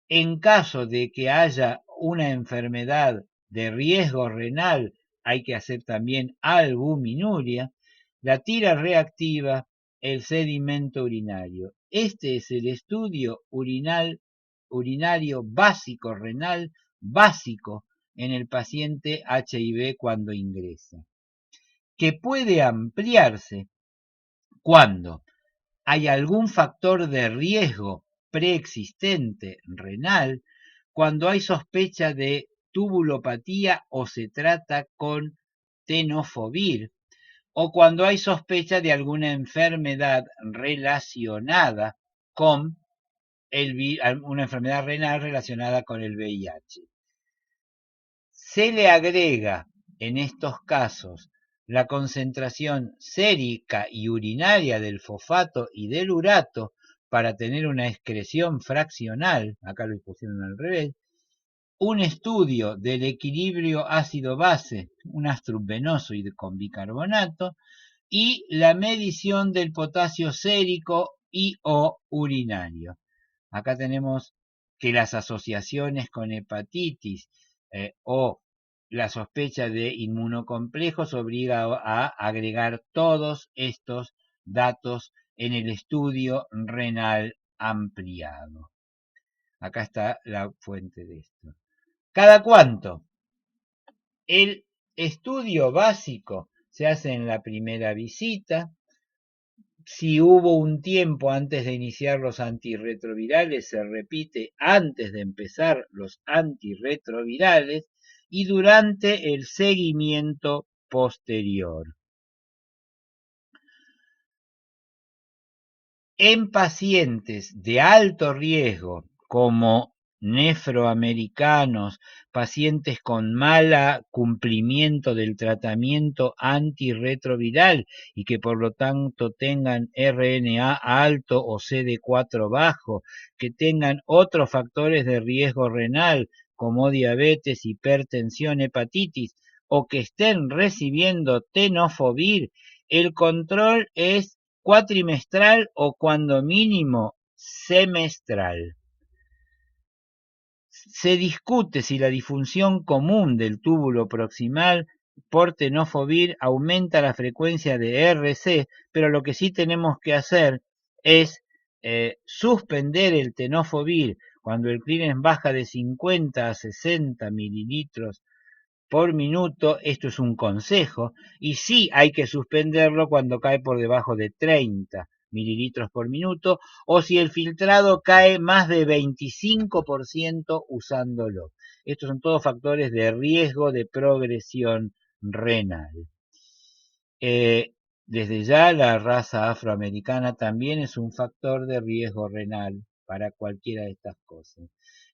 En caso de que haya una enfermedad de riesgo renal, hay que hacer también albuminuria, la tira reactiva, el sedimento urinario. Este es el estudio urinario básico renal básico en el paciente HIV cuando ingresa. que puede ampliarse cuando hay algún factor de riesgo preexistente renal, cuando hay sospecha de tubulopatía o se trata con tenofovir, o cuando hay sospecha de alguna enfermedad relacionada con una enfermedad renal relacionada con el VIH. Se le agrega en estos casos la concentración sérica y urinaria del fosfato y del urato para tener una excreción fraccional, acá lo pusieron al revés, un estudio del equilibrio ácido-base, un astrup venoso y con bicarbonato, y la medición del potasio sérico y o urinario. Acá tenemos que las asociaciones con hepatitis o la sospecha de inmunocomplejos obliga a agregar todos estos datos en el estudio renal ampliado. Acá está la fuente de esto. ¿Cada cuánto? El estudio básico se hace en la primera visita. Si hubo un tiempo antes de iniciar los antirretrovirales, se repite antes de empezar los antirretrovirales y durante el seguimiento posterior. En pacientes de alto riesgo, como nefroamericanos, pacientes con mal cumplimiento del tratamiento antirretroviral y que por lo tanto tengan RNA alto o CD4 bajo, que tengan otros factores de riesgo renal como diabetes, hipertensión, hepatitis o que estén recibiendo tenofovir, el control es cuatrimestral o cuando mínimo semestral. Se discute si la disfunción común del túbulo proximal por tenofovir aumenta la frecuencia de RC, pero lo que sí tenemos que hacer es suspender el tenofovir cuando el clearance baja de 50 a 60 mililitros por minuto. Esto es un consejo, y sí hay que suspenderlo cuando cae por debajo de 30 mililitros por minuto o si el filtrado cae más de 25% usándolo. Estos son todos factores de riesgo de progresión renal. Desde ya la raza afroamericana también es un factor de riesgo renal para cualquiera de estas cosas.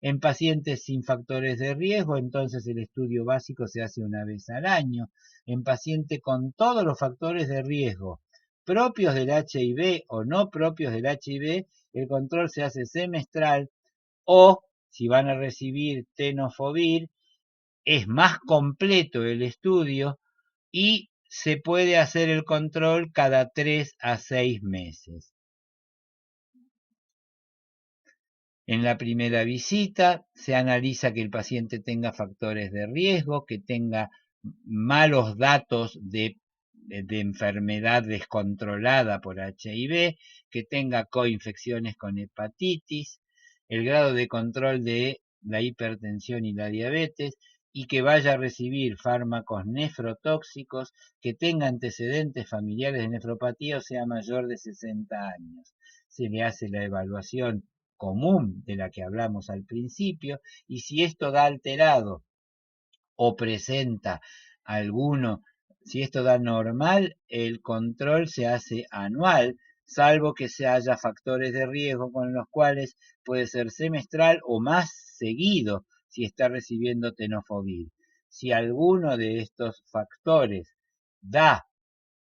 En pacientes sin factores de riesgo, entonces el estudio básico se hace una vez al año. En pacientes con todos los factores de riesgo propios del HIV o no propios del HIV, el control se hace semestral o, si van a recibir tenofovir, es más completo el estudio y se puede hacer el control cada 3 a 6 meses. En la primera visita se analiza que el paciente tenga factores de riesgo, que tenga malos datos de enfermedad descontrolada por HIV, que tenga coinfecciones con hepatitis, el grado de control de la hipertensión y la diabetes, y que vaya a recibir fármacos nefrotóxicos, que tenga antecedentes familiares de nefropatía o sea mayor de 60 años. Se le hace la evaluación común de la que hablamos al principio, y si esto da alterado o presenta alguno, si esto da normal, el control se hace anual, salvo que se haya factores de riesgo con los cuales puede ser semestral o más seguido si está recibiendo tenofovir. Si alguno de estos factores da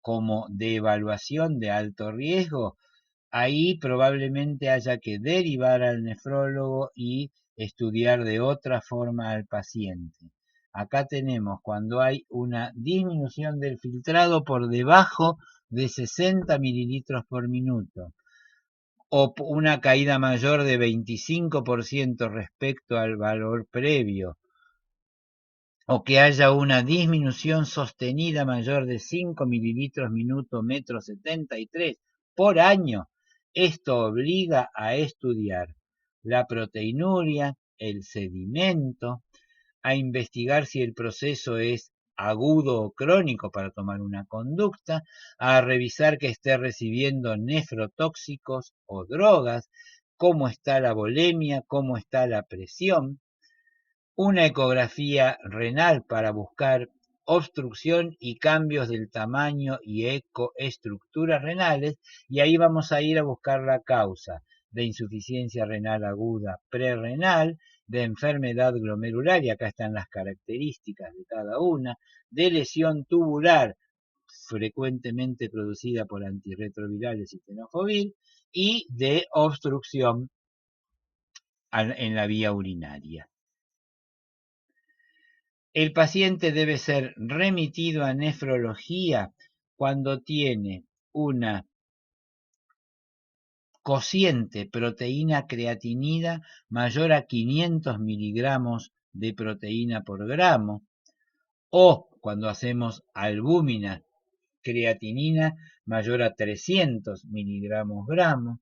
como de evaluación de alto riesgo, ahí probablemente haya que derivar al nefrólogo y estudiar de otra forma al paciente. Acá tenemos cuando hay una disminución del filtrado por debajo de 60 mililitros por minuto o una caída mayor de 25% respecto al valor previo, o que haya una disminución sostenida mayor de 5 mililitros minuto metro 73 por año. Esto obliga a estudiar la proteinuria, el sedimento, a investigar si el proceso es agudo o crónico para tomar una conducta, a revisar que esté recibiendo nefrotóxicos o drogas, cómo está la bulimia, cómo está la presión, una ecografía renal para buscar obstrucción y cambios del tamaño y ecoestructuras renales, y ahí vamos a ir a buscar la causa de insuficiencia renal aguda prerrenal, de enfermedad glomerular, y acá están las características de cada una, de lesión tubular frecuentemente producida por antirretrovirales y tenofovir, y de obstrucción en la vía urinaria. El paciente debe ser remitido a nefrología cuando tiene una cociente proteína creatinina mayor a 500 miligramos de proteína por gramo, o cuando hacemos albúmina creatinina mayor a 300 miligramos gramo.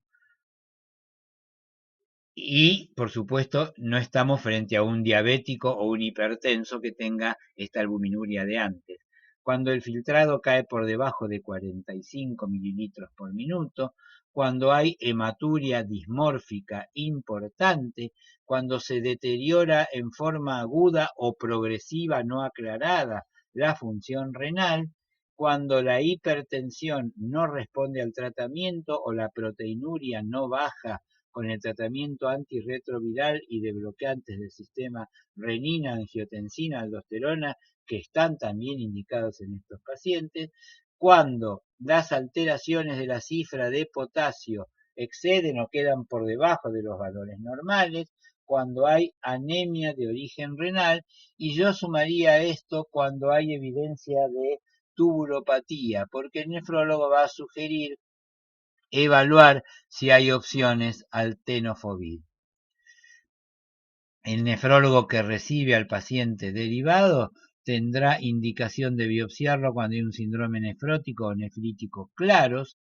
Y, por supuesto, no estamos frente a un diabético o un hipertenso que tenga esta albuminuria de antes. Cuando el filtrado cae por debajo de 45 mililitros por minuto, cuando hay hematuria dismórfica importante, cuando se deteriora en forma aguda o progresiva no aclarada la función renal, cuando la hipertensión no responde al tratamiento o la proteinuria no baja con el tratamiento antirretroviral y de bloqueantes del sistema renina, angiotensina, aldosterona, que están también indicados en estos pacientes, cuando las alteraciones de la cifra de potasio exceden o quedan por debajo de los valores normales, cuando hay anemia de origen renal, y yo sumaría a esto cuando hay evidencia de tubulopatía, porque el nefrólogo va a sugerir evaluar si hay opciones al tenofovir. El nefrólogo que recibe al paciente derivado tendrá indicación de biopsiarlo cuando hay un síndrome nefrótico o nefrítico claros,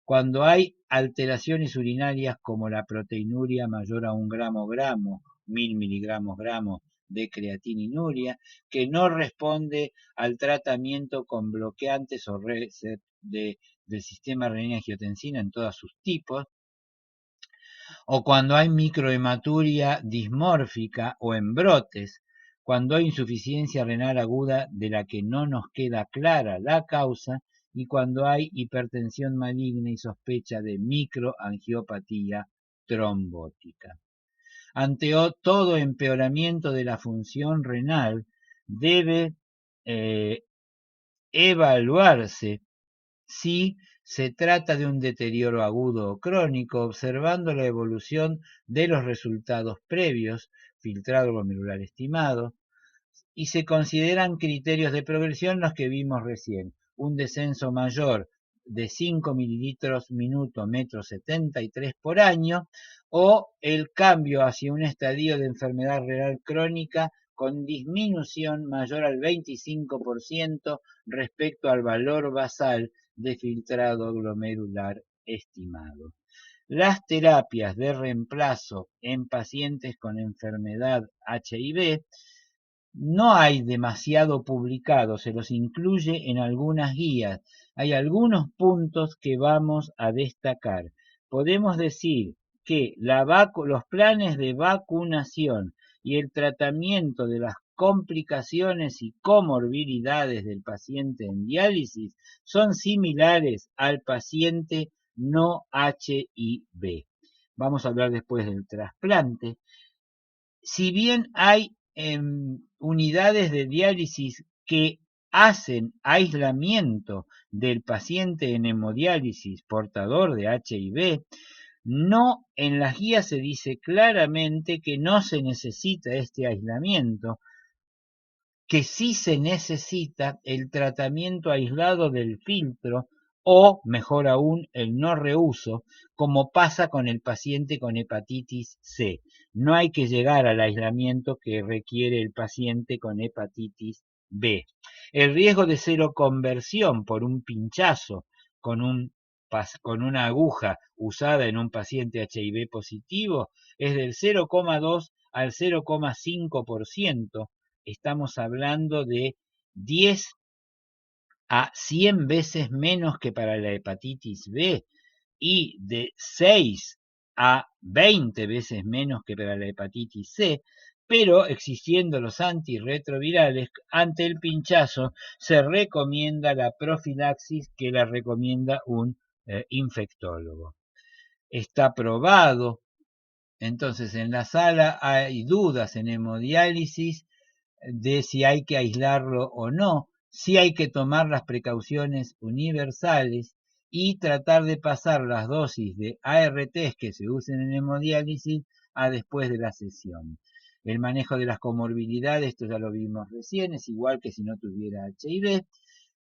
cuando hay alteraciones urinarias como la proteinuria mayor a 1 gramo, 1000 miligramos gramos de creatininuria, que no responde al tratamiento con bloqueantes o del sistema renina-angiotensina en todos sus tipos, o cuando hay microhematuria dismórfica o en brotes, cuando hay insuficiencia renal aguda de la que no nos queda clara la causa, y cuando hay hipertensión maligna y sospecha de microangiopatía trombótica. Ante todo empeoramiento de la función renal, debe evaluarse si se trata de un deterioro agudo o crónico, observando la evolución de los resultados previos, filtrado glomerular estimado, y se consideran criterios de progresión los que vimos recién: un descenso mayor de 5 mililitros minuto metro 73 por año, o el cambio hacia un estadio de enfermedad renal crónica con disminución mayor al 25% respecto al valor basal de filtrado glomerular estimado. Las terapias de reemplazo en pacientes con enfermedad HIV no hay demasiado publicado, se los incluye en algunas guías. Hay algunos puntos que vamos a destacar. Podemos decir que los planes de vacunación y el tratamiento de las complicaciones y comorbilidades del paciente en diálisis son similares al paciente no HIV. Vamos a hablar después del trasplante. Si bien hay unidades de diálisis que hacen aislamiento del paciente en hemodiálisis portador de HIV, no, en las guías se dice claramente que no se necesita este aislamiento, que sí se necesita el tratamiento aislado del filtro o, mejor aún, el no reuso, como pasa con el paciente con hepatitis C. No hay que llegar al aislamiento que requiere el paciente con hepatitis B. El riesgo de seroconversión por un pinchazo con una aguja usada en un paciente HIV positivo es del 0,2 al 0,5%. Estamos hablando de 10 a 100 veces menos que para la hepatitis B y de 6 a 20 veces menos que para la hepatitis C, pero existiendo los antirretrovirales, ante el pinchazo se recomienda la profilaxis que la recomienda un infectólogo. Está probado, entonces en la sala hay dudas en hemodiálisis de si hay que aislarlo o no, si hay que tomar las precauciones universales y tratar de pasar las dosis de ARTs que se usen en hemodiálisis a después de la sesión. El manejo de las comorbilidades, esto ya lo vimos recién, es igual que si no tuviera HIV.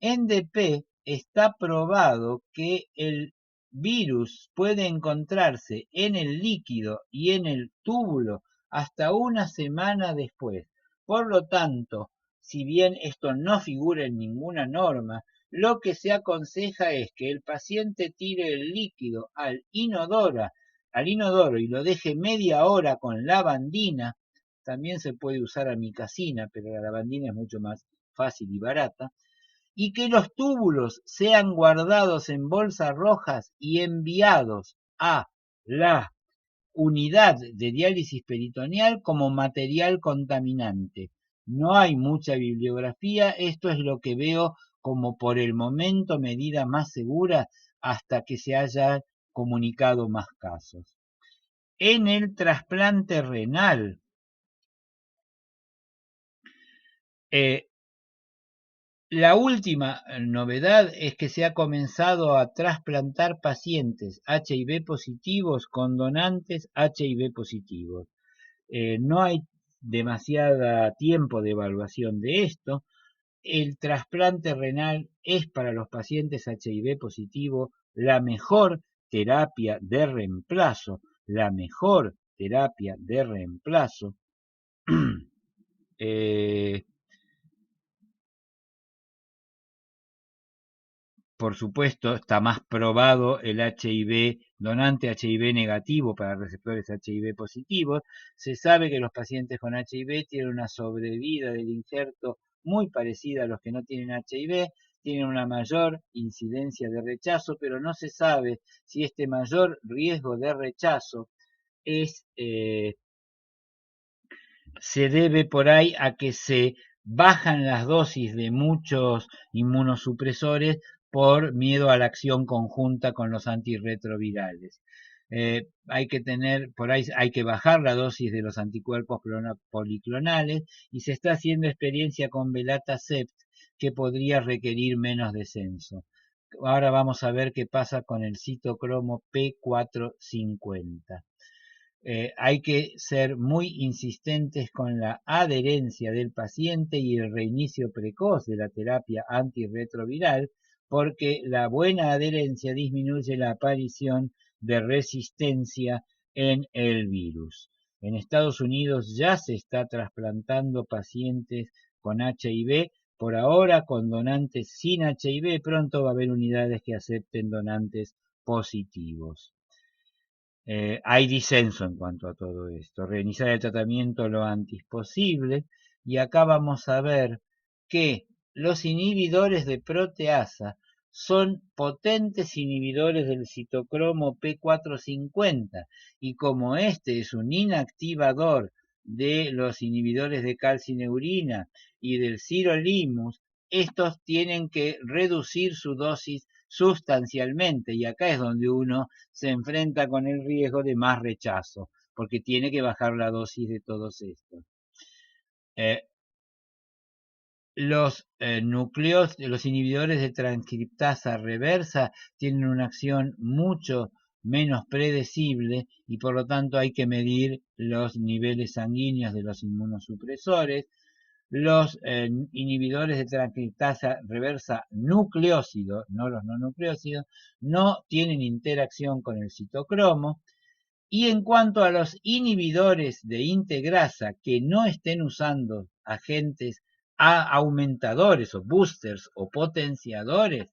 En DP está probado que el virus puede encontrarse en el líquido y en el túbulo hasta una semana después. Por lo tanto, si bien esto no figura en ninguna norma, lo que se aconseja es que el paciente tire el líquido al inodoro y lo deje media hora con lavandina. También se puede usar amicacina, pero la lavandina es mucho más fácil y barata, y que los túbulos sean guardados en bolsas rojas y enviados a la unidad de diálisis peritoneal como material contaminante. No hay mucha bibliografía, esto es lo que veo como por el momento medida más segura hasta que se haya comunicado más casos. En el trasplante renal, eh, la última novedad es que se ha comenzado a trasplantar pacientes HIV positivos con donantes HIV positivos. No hay demasiado tiempo de evaluación de esto. El trasplante renal es para los pacientes HIV positivo la mejor terapia de reemplazo, la mejor terapia de reemplazo. eh, Por supuesto, está más probado el HIV, donante HIV negativo para receptores HIV positivos. Se sabe que los pacientes con HIV tienen una sobrevida del injerto muy parecida a los que no tienen HIV, tienen una mayor incidencia de rechazo, pero no se sabe si este mayor riesgo de rechazo es se debe por ahí a que se bajan las dosis de muchos inmunosupresores por miedo a la acción conjunta con los antirretrovirales. Hay que tener, por ahí hay que bajar la dosis de los anticuerpos policlonales y se está haciendo experiencia con Belatacept que podría requerir menos descenso. Ahora vamos a ver qué pasa con el citocromo P450. Hay que ser muy insistentes con la adherencia del paciente y el reinicio precoz de la terapia antirretroviral, porque la buena adherencia disminuye la aparición de resistencia en el virus. En Estados Unidos ya se está trasplantando pacientes con HIV, por ahora con donantes sin HIV, pronto va a haber unidades que acepten donantes positivos. Hay disenso en cuanto a todo esto. Reiniciar el tratamiento lo antes posible. Y acá vamos a ver que los inhibidores de proteasa son potentes inhibidores del citocromo P450 y como este es un inactivador de los inhibidores de calcineurina y del sirolimus, estos tienen que reducir su dosis sustancialmente y acá es donde uno se enfrenta con el riesgo de más rechazo, porque tiene que bajar la dosis de todos estos. Eh, los inhibidores de transcriptasa reversa tienen una acción mucho menos predecible y por lo tanto hay que medir los niveles sanguíneos de los inmunosupresores. Los inhibidores de transcriptasa reversa nucleócido, no los no nucleócidos, no tienen interacción con el citocromo. Y en cuanto a los inhibidores de integrasa que no estén usando agentes aumentadores o boosters o potenciadores,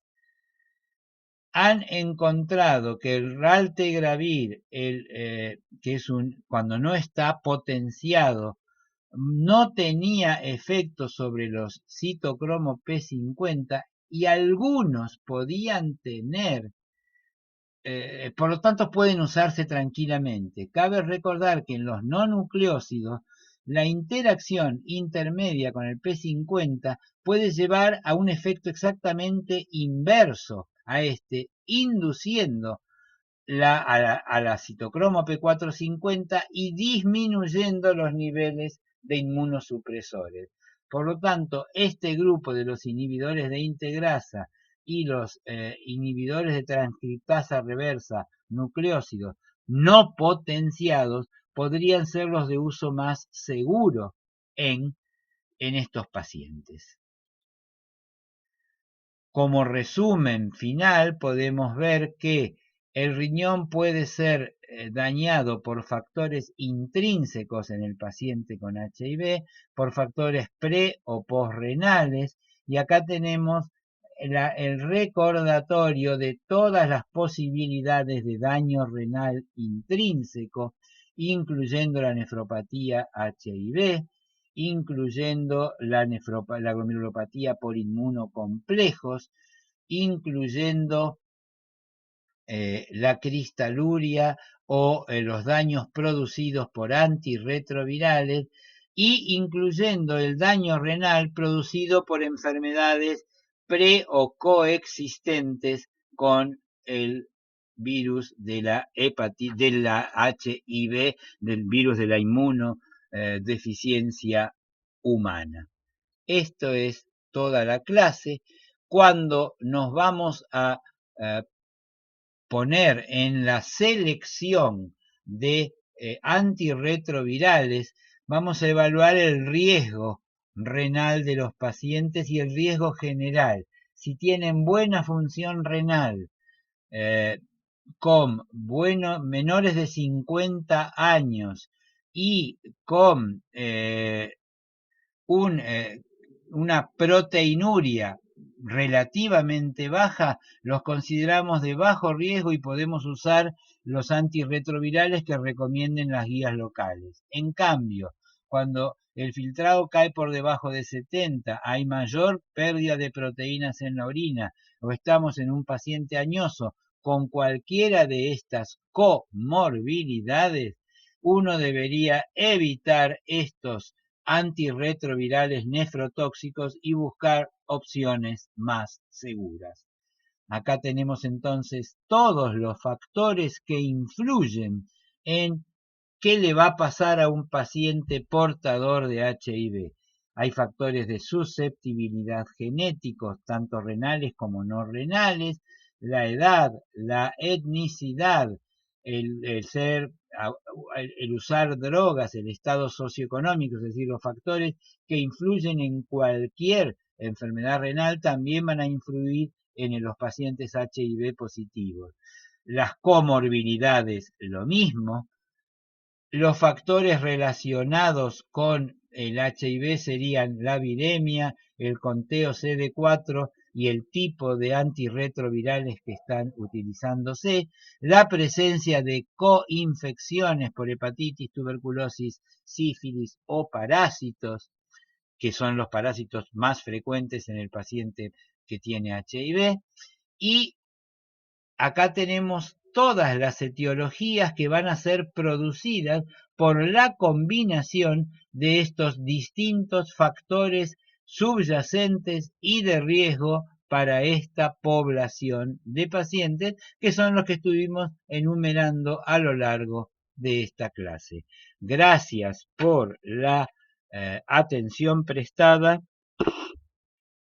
han encontrado que el raltegravir, que es cuando no está potenciado no tenía efecto sobre los citocromo P50 y algunos podían tener, por lo tanto pueden usarse tranquilamente. Cabe recordar que en los no nucleósidos la interacción intermedia con el P50 puede llevar a un efecto exactamente inverso a este, induciendo a la citocromo P450 y disminuyendo los niveles de inmunosupresores. Por lo tanto, este grupo de los inhibidores de integrasa y los inhibidores de transcriptasa reversa nucleósidos no potenciados podrían ser los de uso más seguro en estos pacientes. Como resumen final, podemos ver que el riñón puede ser dañado por factores intrínsecos en el paciente con HIV, por factores pre o postrenales, y acá tenemos el recordatorio de todas las posibilidades de daño renal intrínseco, incluyendo la nefropatía HIV, incluyendo la glomerulopatía por inmunocomplejos, incluyendo la cristaluria o los daños producidos por antirretrovirales y incluyendo el daño renal producido por enfermedades pre o coexistentes con el virus de la de la HIV, del virus de la inmunodeficiencia humana. Esto es toda la clase. Cuando nos vamos a poner en la selección de antirretrovirales, vamos a evaluar el riesgo renal de los pacientes y el riesgo general. Si tienen buena función renal, con menores de 50 años y con una proteinuria relativamente baja, los consideramos de bajo riesgo y podemos usar los antirretrovirales que recomienden las guías locales. En cambio, cuando el filtrado cae por debajo de 70, hay mayor pérdida de proteínas en la orina o estamos en un paciente añoso con cualquiera de estas comorbilidades, uno debería evitar estos antirretrovirales nefrotóxicos y buscar opciones más seguras. Acá tenemos entonces todos los factores que influyen en qué le va a pasar a un paciente portador de HIV. Hay factores de susceptibilidad genéticos, tanto renales como no renales, la edad, la etnicidad, el usar drogas, el estado socioeconómico, es decir, los factores que influyen en cualquier enfermedad renal también van a influir en los pacientes HIV positivos. Las comorbilidades, lo mismo. Los factores relacionados con el HIV serían la viremia, el conteo CD4 y el tipo de antirretrovirales que están utilizándose, la presencia de coinfecciones por hepatitis, tuberculosis, sífilis o parásitos, que son los parásitos más frecuentes en el paciente que tiene HIV, y acá tenemos todas las etiologías que van a ser producidas por la combinación de estos distintos factores subyacentes y de riesgo para esta población de pacientes, que son los que estuvimos enumerando a lo largo de esta clase. Gracias por la atención prestada